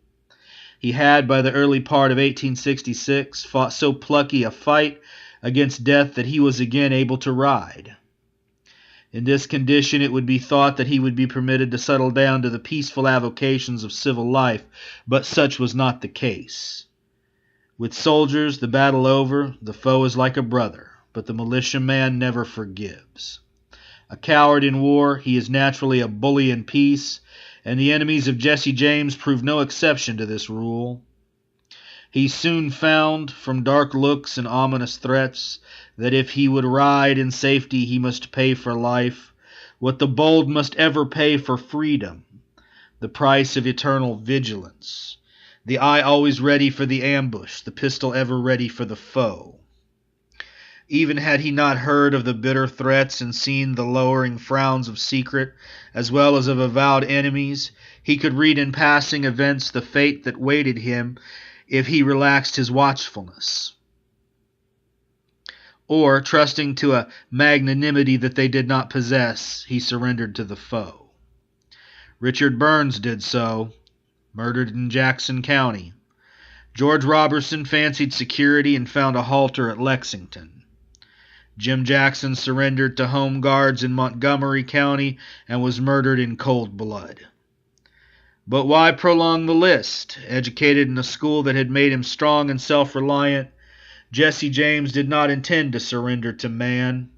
He had, by the early part of 1866, fought so plucky a fight against death that he was again able to ride. In this condition it would be thought that he would be permitted to settle down to the peaceful avocations of civil life, but such was not the case. With soldiers, the battle over, the foe is like a brother, but the militiaman never forgives. A coward in war, he is naturally a bully in peace, and the enemies of Jesse James proved no exception to this rule. He soon found, from dark looks and ominous threats, that if he would ride in safety he must pay for life what the bold must ever pay for freedom, the price of eternal vigilance, the eye always ready for the ambush, the pistol ever ready for the foe. Even had he not heard of the bitter threats and seen the lowering frowns of secret as well as of avowed enemies, he could read in passing events the fate that waited him if he relaxed his watchfulness, or, trusting to a magnanimity that they did not possess, he surrendered to the foe. Richard Burns did so, murdered in Jackson County. George Robertson fancied security and found a halter at Lexington. Jim Jackson surrendered to Home Guards in Montgomery County and was murdered in cold blood. But why prolong the list? Educated in a school that had made him strong and self-reliant, Jesse James did not intend to surrender to man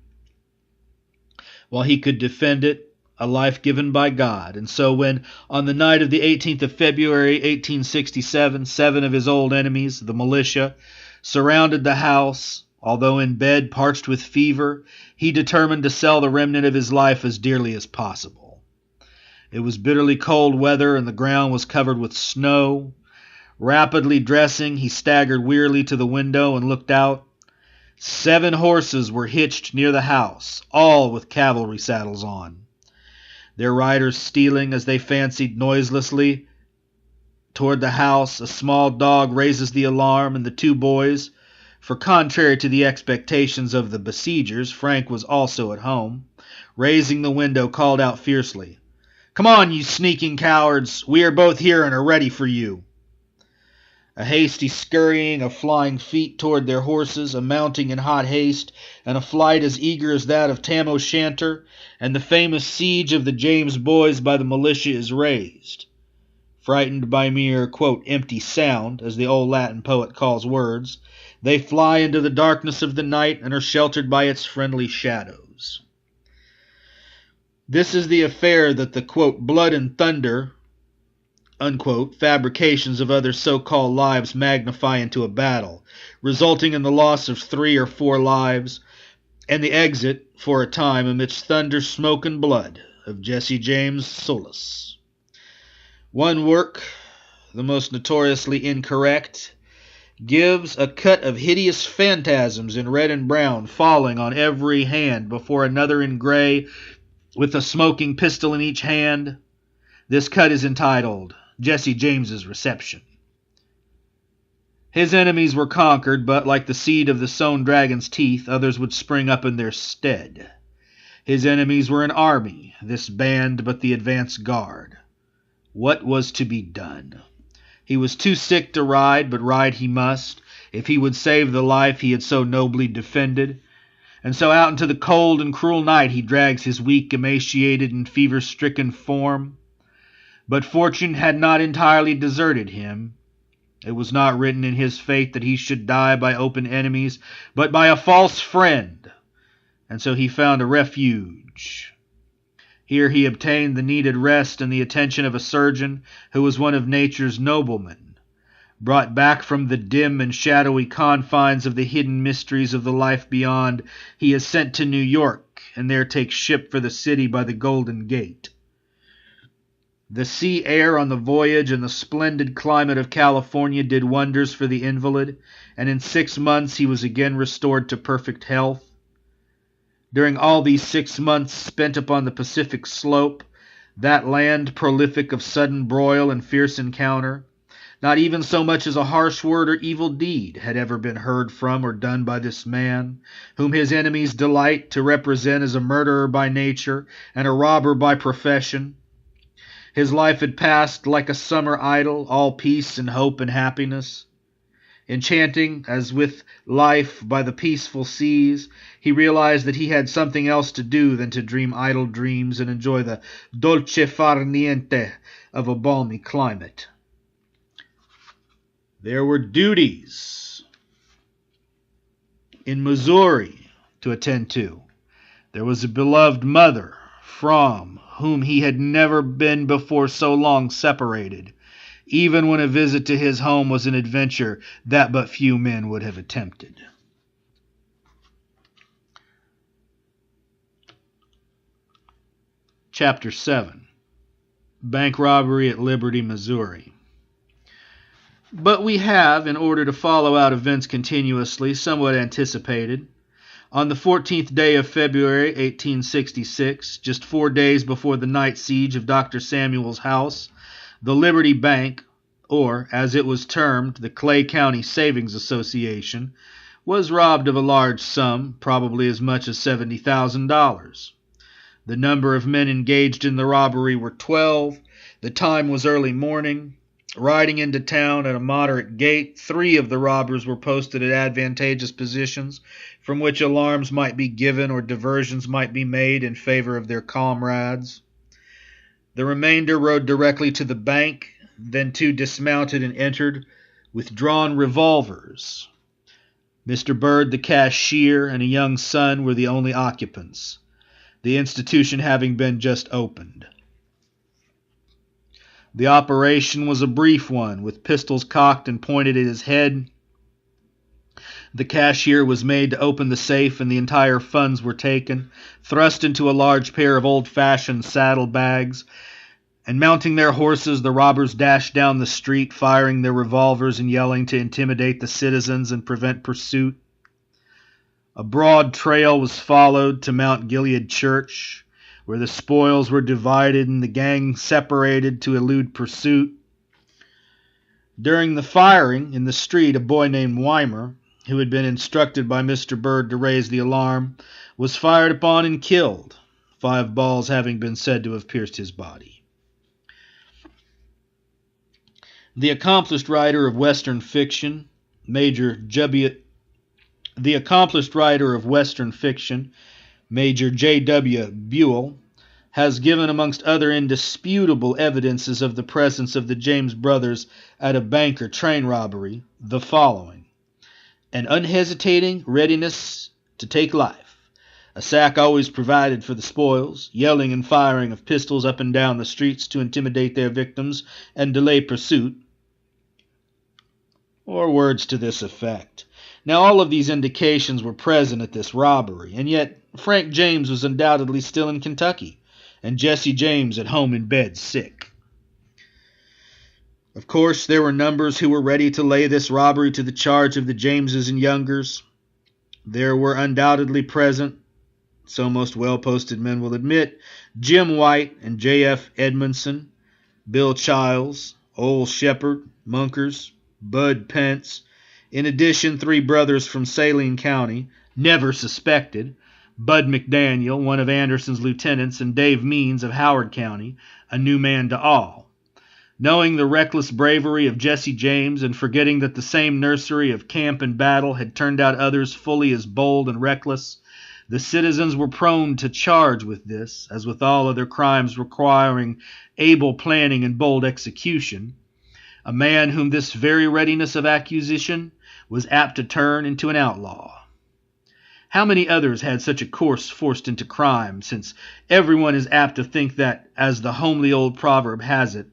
while he could defend it, a life given by God. And so when, on the night of the 18th of February, 1867, 7 of his old enemies, the militia, surrounded the house, although in bed parched with fever, he determined to sell the remnant of his life as dearly as possible. It was bitterly cold weather, and the ground was covered with snow. Rapidly dressing, he staggered wearily to the window and looked out. 7 horses were hitched near the house, all with cavalry saddles on. Their riders stealing, as they fancied, noiselessly toward the house. A small dog raises the alarm, and the 2 boys, for contrary to the expectations of the besiegers, Frank was also at home, raising the window, called out fiercely, "Come on, you sneaking cowards! We are both here and are ready for you." A hasty scurrying of flying feet toward their horses, a mounting in hot haste, and a flight as eager as that of Tam O'Shanter, and the famous siege of the James boys by the militia is raised. Frightened by mere, quote, empty sound, as the old Latin poet calls words, they fly into the darkness of the night and are sheltered by its friendly shadows. This is the affair that the, quote, blood and thunder, unquote, fabrications of other so-called lives magnify into a battle, resulting in the loss of 3 or 4 lives, and the exit, for a time, amidst thunder, smoke, and blood, of Jesse James Solis. One work, the most notoriously incorrect, gives a cut of hideous phantasms in red and brown falling on every hand before another in gray with a smoking pistol in each hand. This cut is entitled Jesse James's Reception. His enemies were conquered, but like the seed of the sown dragon's teeth, others would spring up in their stead. His enemies were an army, this band but the advance guard. What was to be done? He was too sick to ride, but ride he must, if he would save the life he had so nobly defended. And so out into the cold and cruel night he drags his weak, emaciated, and fever-stricken form. But fortune had not entirely deserted him. It was not written in his fate that he should die by open enemies, but by a false friend. And so he found a refuge. Here he obtained the needed rest and the attention of a surgeon who was one of nature's noblemen. Brought back from the dim and shadowy confines of the hidden mysteries of the life beyond, he is sent to New York, and there takes ship for the city by the Golden Gate. The sea air on the voyage and the splendid climate of California did wonders for the invalid, and in 6 months he was again restored to perfect health. During all these 6 months spent upon the Pacific slope, that land prolific of sudden broil and fierce encounter, not even so much as a harsh word or evil deed had ever been heard from or done by this man, whom his enemies delight to represent as a murderer by nature and a robber by profession. His life had passed like a summer idyll, all peace and hope and happiness. Enchanting, as with life by the peaceful seas, he realized that he had something else to do than to dream idle dreams and enjoy the dolce far niente of a balmy climate. There were duties in Missouri to attend to. There was a beloved mother from whom he had never been before so long separated. even when a visit to his home was an adventure that but few men would have attempted. Chapter 7. Bank Robbery at Liberty, Missouri. But we have, in order to follow out events continuously, somewhat anticipated. On the 14th day of February, 1866, just 4 days before the night siege of Dr. Samuel's house, the Liberty Bank, or, as it was termed, the Clay County Savings Association, was robbed of a large sum, probably as much as $70,000. The number of men engaged in the robbery were 12. The time was early morning. Riding into town at a moderate gait, 3 of the robbers were posted at advantageous positions from which alarms might be given or diversions might be made in favor of their comrades. The remainder rode directly to the bank, then 2 dismounted and entered with drawn revolvers. Mr. Bird, the cashier, and a young son were the only occupants, the institution having been just opened. The operation was a brief one, with pistols cocked and pointed at his head. The cashier was made to open the safe, and the entire funds were taken, thrust into a large pair of old-fashioned saddlebags, and mounting their horses, the robbers dashed down the street, firing their revolvers and yelling to intimidate the citizens and prevent pursuit. A broad trail was followed to Mount Gilead Church, where the spoils were divided and the gang separated to elude pursuit. During the firing in the street, a boy named Weimer, who had been instructed by Mr. Bird to raise the alarm, was fired upon and killed, 5 balls having been said to have pierced his body. The accomplished writer of Western fiction, Major J.W. Buell, has given, amongst other indisputable evidences of the presence of the James brothers at a bank or train robbery, the following: an unhesitating readiness to take life, a sack always provided for the spoils, yelling and firing of pistols up and down the streets to intimidate their victims and delay pursuit, or words to this effect. Now, all of these indications were present at this robbery, and yet Frank James was undoubtedly still in Kentucky, and Jesse James at home in bed sick. Of course, there were numbers who were ready to lay this robbery to the charge of the Jameses and Youngers. There were undoubtedly present, so most well-posted men will admit, Jim White and J.F. Edmondson, Bill Childs, Ole Shepherd, Munkers, Bud Pence, in addition 3 brothers from Saline County, never suspected, Bud McDaniel, one of Anderson's lieutenants, and Dave Means of Howard County, a new man to all. Knowing the reckless bravery of Jesse James and forgetting that the same nursery of camp and battle had turned out others fully as bold and reckless, the citizens were prone to charge with this, as with all other crimes requiring able planning and bold execution, a man whom this very readiness of accusation was apt to turn into an outlaw. How many others had such a course forced into crime, since everyone is apt to think that, as the homely old proverb has it,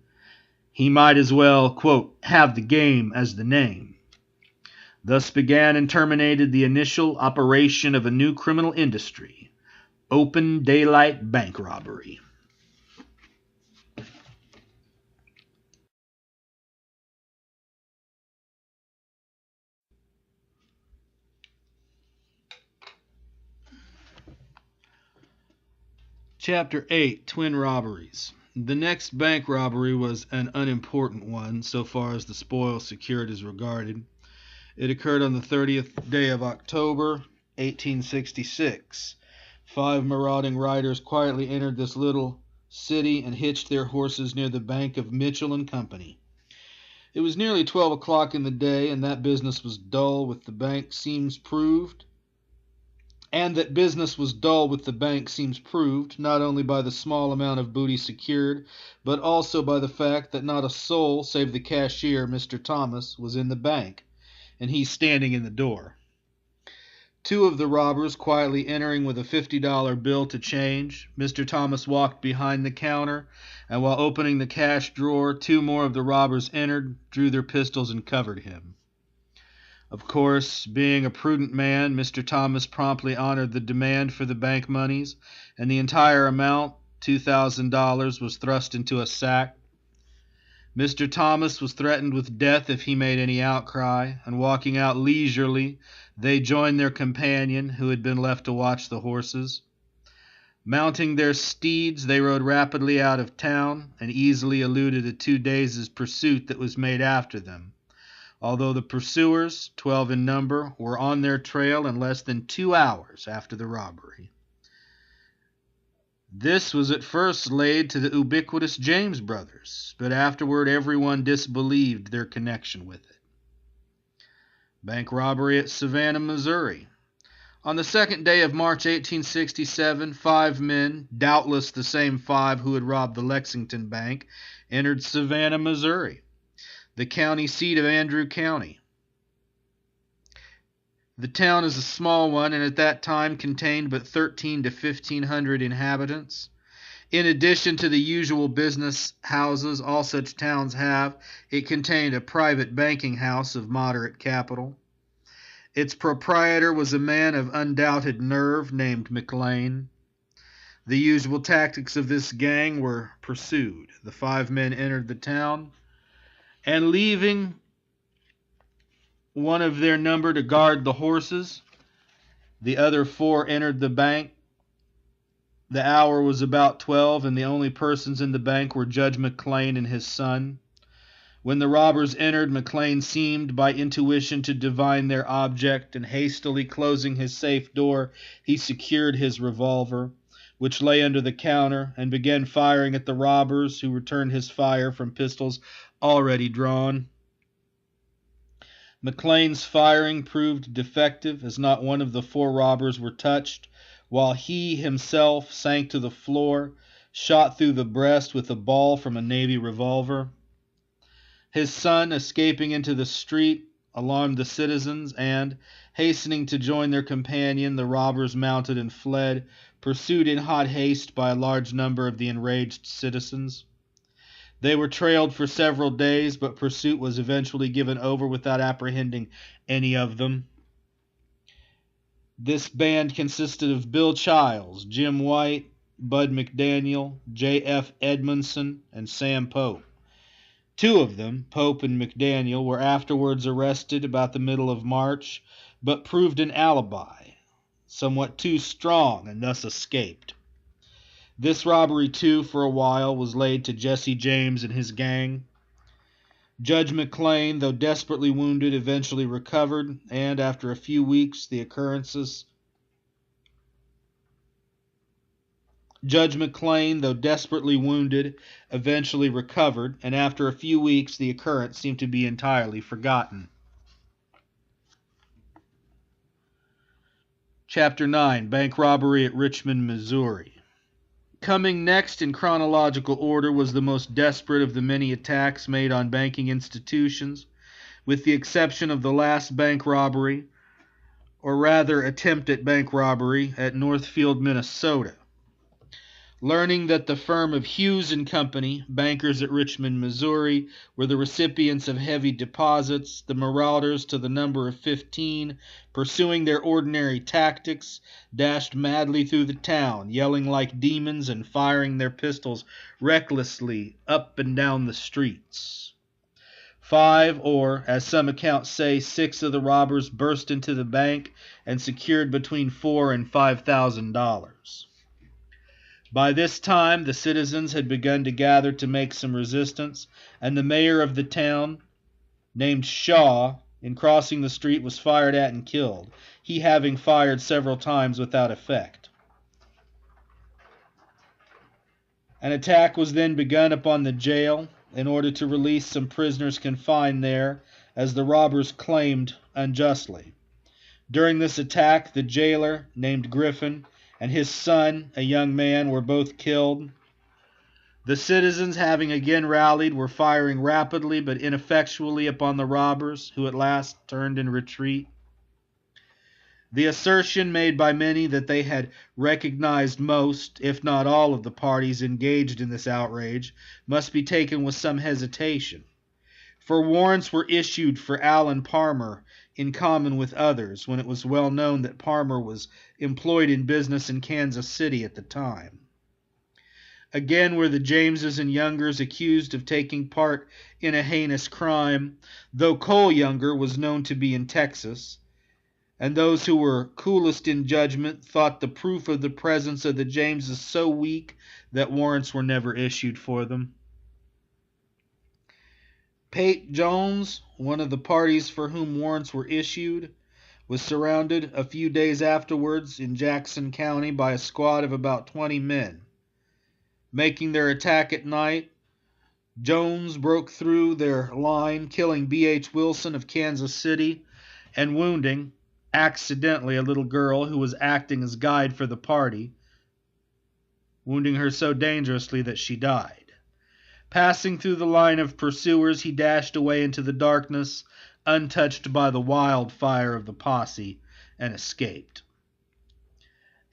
he might as well, quote, have the game as the name. Thus began and terminated the initial operation of a new criminal industry, open daylight bank robbery. Chapter 8, Twin Robberies. The next bank robbery was an unimportant one, so far as the spoils secured is regarded. It occurred on the 30th day of October, 1866. 5 marauding riders quietly entered this little city and hitched their horses near the bank of Mitchell and Company. It was nearly 12 o'clock in the day, and that business was dull with the bank seems proved, not only by the small amount of booty secured, but also by the fact that not a soul save the cashier, Mr. Thomas, was in the bank, and he standing in the door. Two of the robbers quietly entering with a $50 bill to change. Mr. Thomas walked behind the counter, and while opening the cash drawer, two more of the robbers entered, drew their pistols, and covered him. Of course, being a prudent man, Mr. Thomas promptly honored the demand for the bank moneys, and the entire amount, $2,000, was thrust into a sack. Mr. Thomas was threatened with death if he made any outcry, and walking out leisurely, they joined their companion, who had been left to watch the horses. Mounting their steeds, they rode rapidly out of town, and easily eluded a 2 days' pursuit that was made after them, although the pursuers, 12 in number, were on their trail in less than 2 hours after the robbery. This was at first laid to the ubiquitous James brothers, but afterward everyone disbelieved their connection with it. Bank robbery at Savannah, Missouri. On the second day of March 1867, 5 men, doubtless the same 5 who had robbed the Lexington Bank, entered Savannah, Missouri, the county seat of Andrew County. The town is a small one, and at that time contained but 1,300 to 1,500 inhabitants. In addition to the usual business houses all such towns have, it contained a private banking house of moderate capital. Its proprietor was a man of undoubted nerve named McLean. The usual tactics of this gang were pursued. The 5 men entered the town, and leaving one of their number to guard the horses, the other 4 entered the bank. The hour was about 12, and the only persons in the bank were Judge McLean and his son. When the robbers entered, McLean seemed by intuition to divine their object, and hastily closing his safe door, he secured his revolver, which lay under the counter, and began firing at the robbers, who returned his fire from pistols already drawn. McLean's firing proved defective, as not one of the 4 robbers were touched, while he himself sank to the floor, shot through the breast with a ball from a Navy revolver. His son, escaping into the street, alarmed the citizens, and, hastening to join their companion, the robbers mounted and fled, pursued in hot haste by a large number of the enraged citizens. They were trailed for several days, but pursuit was eventually given over without apprehending any of them. This band consisted of Bill Childs, Jim White, Bud McDaniel, J.F. Edmondson, and Sam Pope. 2 of them, Pope and McDaniel, were afterwards arrested about the middle of March, but proved an alibi, somewhat too strong, and thus escaped. This robbery, too, for a while, was laid to Jesse James and his gang. Judge McLean, though desperately wounded, eventually recovered, and after a few weeks, the occurrence seemed to be entirely forgotten. Chapter 9, Bank Robbery at Richmond, Missouri. Coming next in chronological order was the most desperate of the many attacks made on banking institutions, with the exception of the last bank robbery, or rather attempt at bank robbery, at Northfield, Minnesota. Learning that the firm of Hughes and Company, bankers at Richmond, Missouri, were the recipients of heavy deposits, the marauders, to the number of 15, pursuing their ordinary tactics, dashed madly through the town, yelling like demons and firing their pistols recklessly up and down the streets. 5, or, as some accounts say, 6 of the robbers burst into the bank and secured between $4,000 and $5,000. By this time, the citizens had begun to gather to make some resistance, and the mayor of the town, named Shaw, in crossing the street was fired at and killed, he having fired several times without effect. An attack was then begun upon the jail in order to release some prisoners confined there, as the robbers claimed unjustly. During this attack, the jailer, named Griffin, and his son, a young man, were both killed. The citizens, having again rallied, were firing rapidly but ineffectually upon the robbers, who at last turned in retreat. The assertion made by many that they had recognized most, if not all, of the parties engaged in this outrage must be taken with some hesitation, for warrants were issued for Allen Parmer in common with others, when it was well known that Parmer was employed in business in Kansas City at the time. Again were the Jameses and Youngers accused of taking part in a heinous crime, though Cole Younger was known to be in Texas, and those who were coolest in judgment thought the proof of the presence of the Jameses so weak that warrants were never issued for them. Pate Jones, one of the parties for whom warrants were issued, was surrounded a few days afterwards in Jackson County by a squad of about 20 men. Making their attack at night, Jones broke through their line, killing B.H. Wilson of Kansas City and wounding, accidentally, a little girl who was acting as guide for the party, wounding her so dangerously that she died. Passing through the line of pursuers, he dashed away into the darkness, untouched by the wildfire of the posse, and escaped.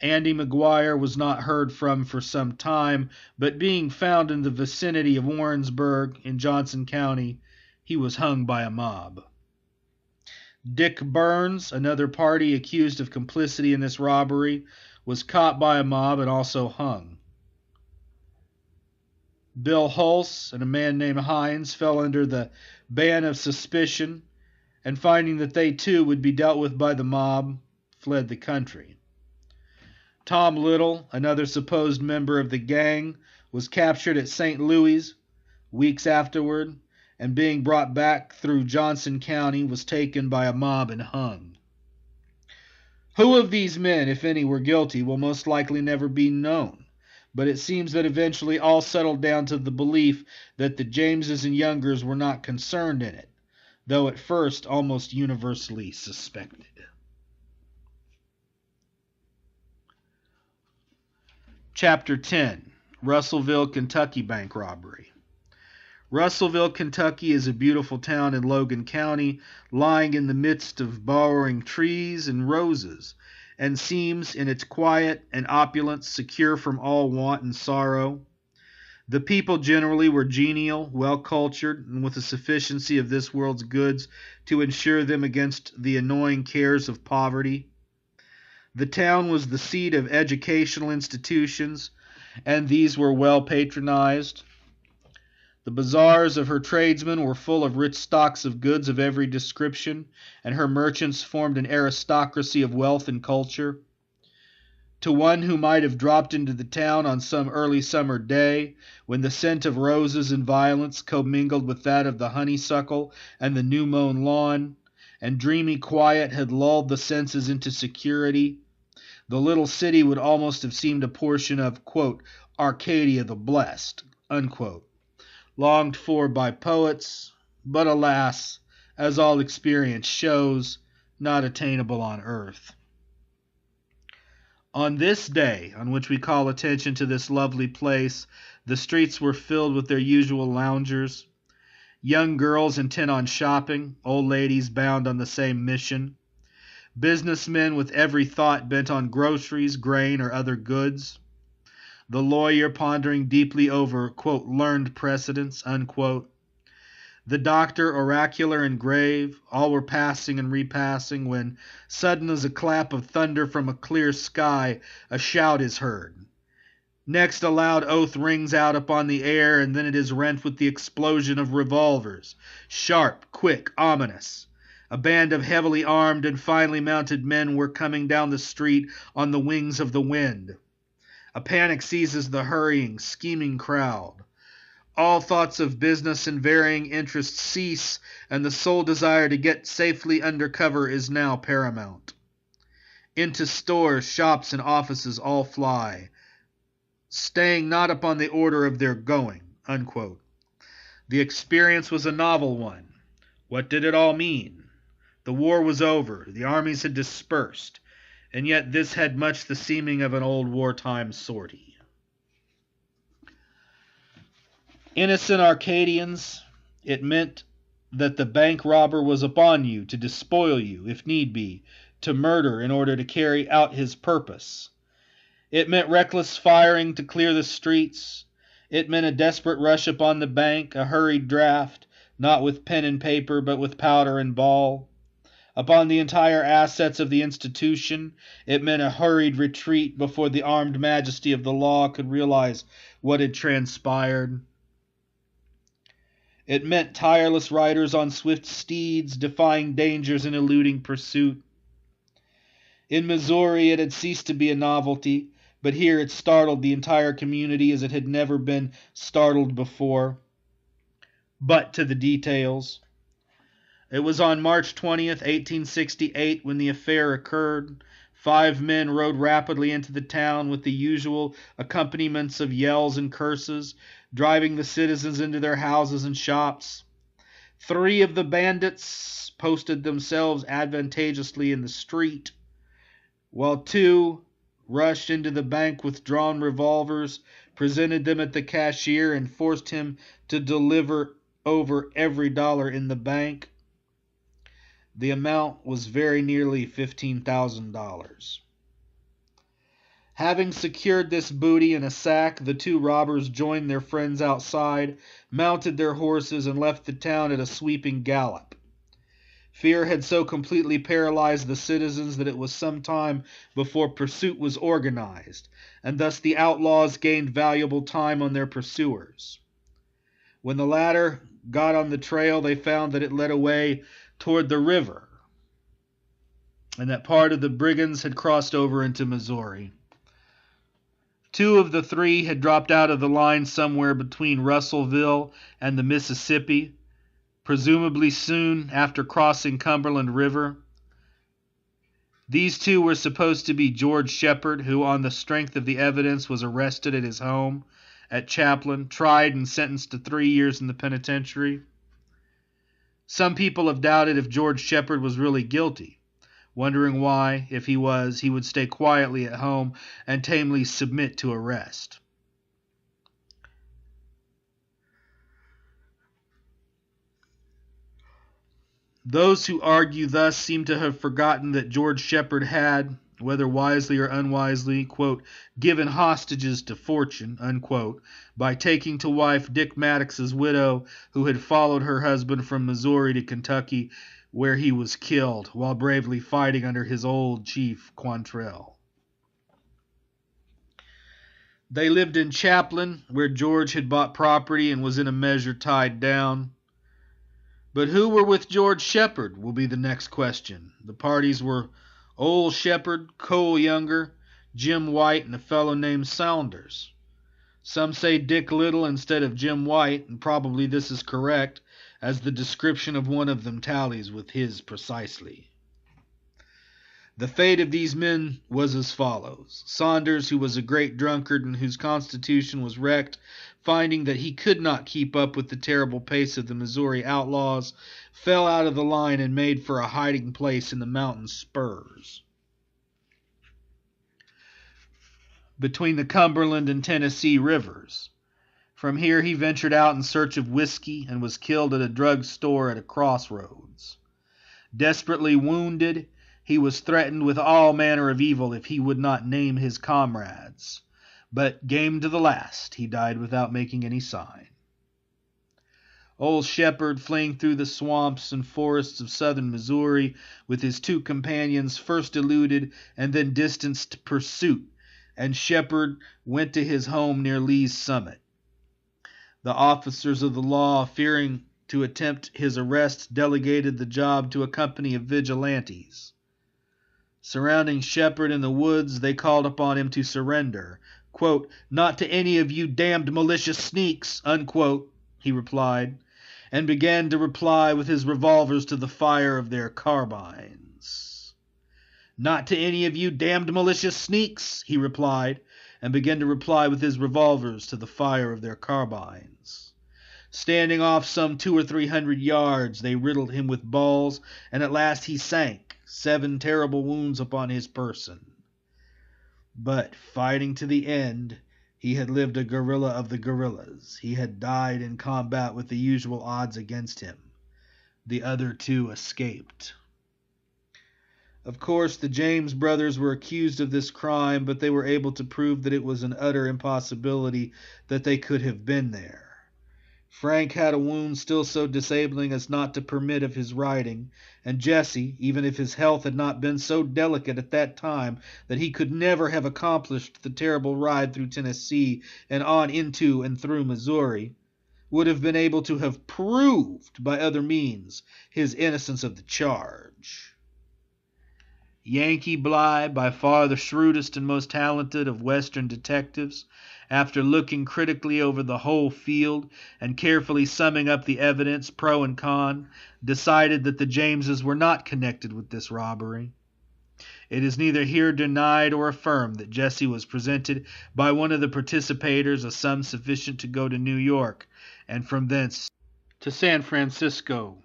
Andy McGuire was not heard from for some time, but being found in the vicinity of Warrensburg in Johnson County, he was hung by a mob. Dick Burns, another party accused of complicity in this robbery, was caught by a mob and also hung. Bill Hulse and a man named Hines fell under the ban of suspicion, and finding that they too would be dealt with by the mob, fled the country. Tom Little, another supposed member of the gang, was captured at St. Louis weeks afterward, and being brought back through Johnson County, was taken by a mob and hung. Who of these men, if any, were guilty will most likely never be known, but it seems that eventually all settled down to the belief that the Jameses and Youngers were not concerned in it, though at first almost universally suspected. Chapter 10. Russellville, Kentucky Bank Robbery. Russellville, Kentucky is a beautiful town in Logan County, lying in the midst of bowering trees and roses, and seems, in its quiet and opulence, secure from all want and sorrow. The people generally were genial, well-cultured, and with a sufficiency of this world's goods to insure them against the annoying cares of poverty. The town was the seat of educational institutions, and these were well patronized. The bazaars of her tradesmen were full of rich stocks of goods of every description, and her merchants formed an aristocracy of wealth and culture. To one who might have dropped into the town on some early summer day, when the scent of roses and violets commingled with that of the honeysuckle and the new-mown lawn, and dreamy quiet had lulled the senses into security, the little city would almost have seemed a portion of, quote, Arcadia the Blessed, unquote, longed for by poets, but alas, as all experience shows, not attainable on earth. On this day, on which we call attention to this lovely place, the streets were filled with their usual loungers, young girls intent on shopping, old ladies bound on the same mission, businessmen with every thought bent on groceries, grain, or other goods, the lawyer pondering deeply over, quote, learned precedents, unquote, the doctor oracular and grave. All were passing and repassing, when, sudden as a clap of thunder from a clear sky, a shout is heard. Next a loud oath rings out upon the air, and then it is rent with the explosion of revolvers, sharp, quick, ominous. A band of heavily armed and finely mounted men were coming down the street on the wings of the wind. A panic seizes the hurrying, scheming crowd. All thoughts of business and varying interests cease, and the sole desire to get safely under cover is now paramount. Into stores, shops, and offices all fly, staying not upon the order of their going, unquote. The experience was a novel one. What did it all mean? The war was over, the armies had dispersed, and yet this had much the seeming of an old wartime sortie. Innocent Arcadians, it meant that the bank robber was upon you to despoil you, if need be, to murder in order to carry out his purpose. It meant reckless firing to clear the streets. It meant a desperate rush upon the bank, a hurried draft, not with pen and paper, but with powder and ball. Upon the entire assets of the institution, it meant a hurried retreat before the armed majesty of the law could realize what had transpired. It meant tireless riders on swift steeds, defying dangers and eluding pursuit. In Missouri, it had ceased to be a novelty, but here it startled the entire community as it had never been startled before. But to the details. It was on March 20th, 1868, when the affair occurred. 5 men rode rapidly into the town with the usual accompaniments of yells and curses, driving the citizens into their houses and shops. 3 of the bandits posted themselves advantageously in the street, while 2 rushed into the bank with drawn revolvers, presented them at the cashier, and forced him to deliver over every dollar in the bank. The amount was very nearly $15,000. Having secured this booty in a sack, the 2 robbers joined their friends outside, mounted their horses, and left the town at a sweeping gallop. Fear had so completely paralyzed the citizens that it was some time before pursuit was organized, and thus the outlaws gained valuable time on their pursuers. When the latter got on the trail, they found that it led away toward the river, and that part of the brigands had crossed over into Missouri. 2 of the 3 had dropped out of the line somewhere between Russellville and the Mississippi, presumably soon after crossing Cumberland River. These 2 were supposed to be George Shepherd, who on the strength of the evidence was arrested at his home at Chaplin, tried and sentenced to 3 years in the penitentiary. Some people have doubted if George Shepherd was really guilty, wondering why, if he was, he would stay quietly at home and tamely submit to arrest. Those who argue thus seem to have forgotten that George Shepherd had, whether wisely or unwisely, quote, given hostages to fortune, unquote, by taking to wife Dick Maddox's widow, who had followed her husband from Missouri to Kentucky, where he was killed, while bravely fighting under his old chief, Quantrell. They lived in Chaplin, where George had bought property and was in a measure tied down. But who were with George Shepherd will be the next question. The parties were Old Shepherd, Cole Younger, Jim White, and a fellow named Saunders. Some say Dick Little instead of Jim White, and probably this is correct, as the description of one of them tallies with his precisely. The fate of these men was as follows. Saunders, who was a great drunkard and whose constitution was wrecked, finding that he could not keep up with the terrible pace of the Missouri outlaws, fell out of the line and made for a hiding place in the mountain spurs between the Cumberland and Tennessee rivers. From here he ventured out in search of whiskey and was killed at a drug store at a crossroads. Desperately wounded, he was threatened with all manner of evil if he would not name his comrades. But game to the last, he died without making any sign. Old Shepherd, fleeing through the swamps and forests of southern Missouri with his 2 companions, first eluded and then distanced pursuit, and Shepherd went to his home near Lee's Summit. The officers of the law, fearing to attempt his arrest, delegated the job to a company of vigilantes. Surrounding Shepherd in the woods, they called upon him to surrender. Quote, "Not to any of you damned malicious sneaks," unquote, he replied, and began to reply with his revolvers to the fire of their carbines. "Not to any of you damned malicious sneaks," he replied, and began to reply with his revolvers to the fire of their carbines. Standing off some 200 or 300 yards, they riddled him with balls, and at last he sank, 7 terrible wounds upon his person. But, fighting to the end, he had lived a guerilla of the guerrillas. He had died in combat with the usual odds against him. The other 2 escaped. Of course, the James brothers were accused of this crime, but they were able to prove that it was an utter impossibility that they could have been there. Frank had a wound still so disabling as not to permit of his riding, and Jesse, even if his health had not been so delicate at that time that he could never have accomplished the terrible ride through Tennessee and on into and through Missouri, would have been able to have proved by other means his innocence of the charge. Yankee Bligh, by far the shrewdest and most talented of Western detectives, after looking critically over the whole field and carefully summing up the evidence, pro and con, decided that the Jameses were not connected with this robbery. It is neither here denied or affirmed that Jesse was presented by one of the participators a sum sufficient to go to New York, and from thence to San Francisco,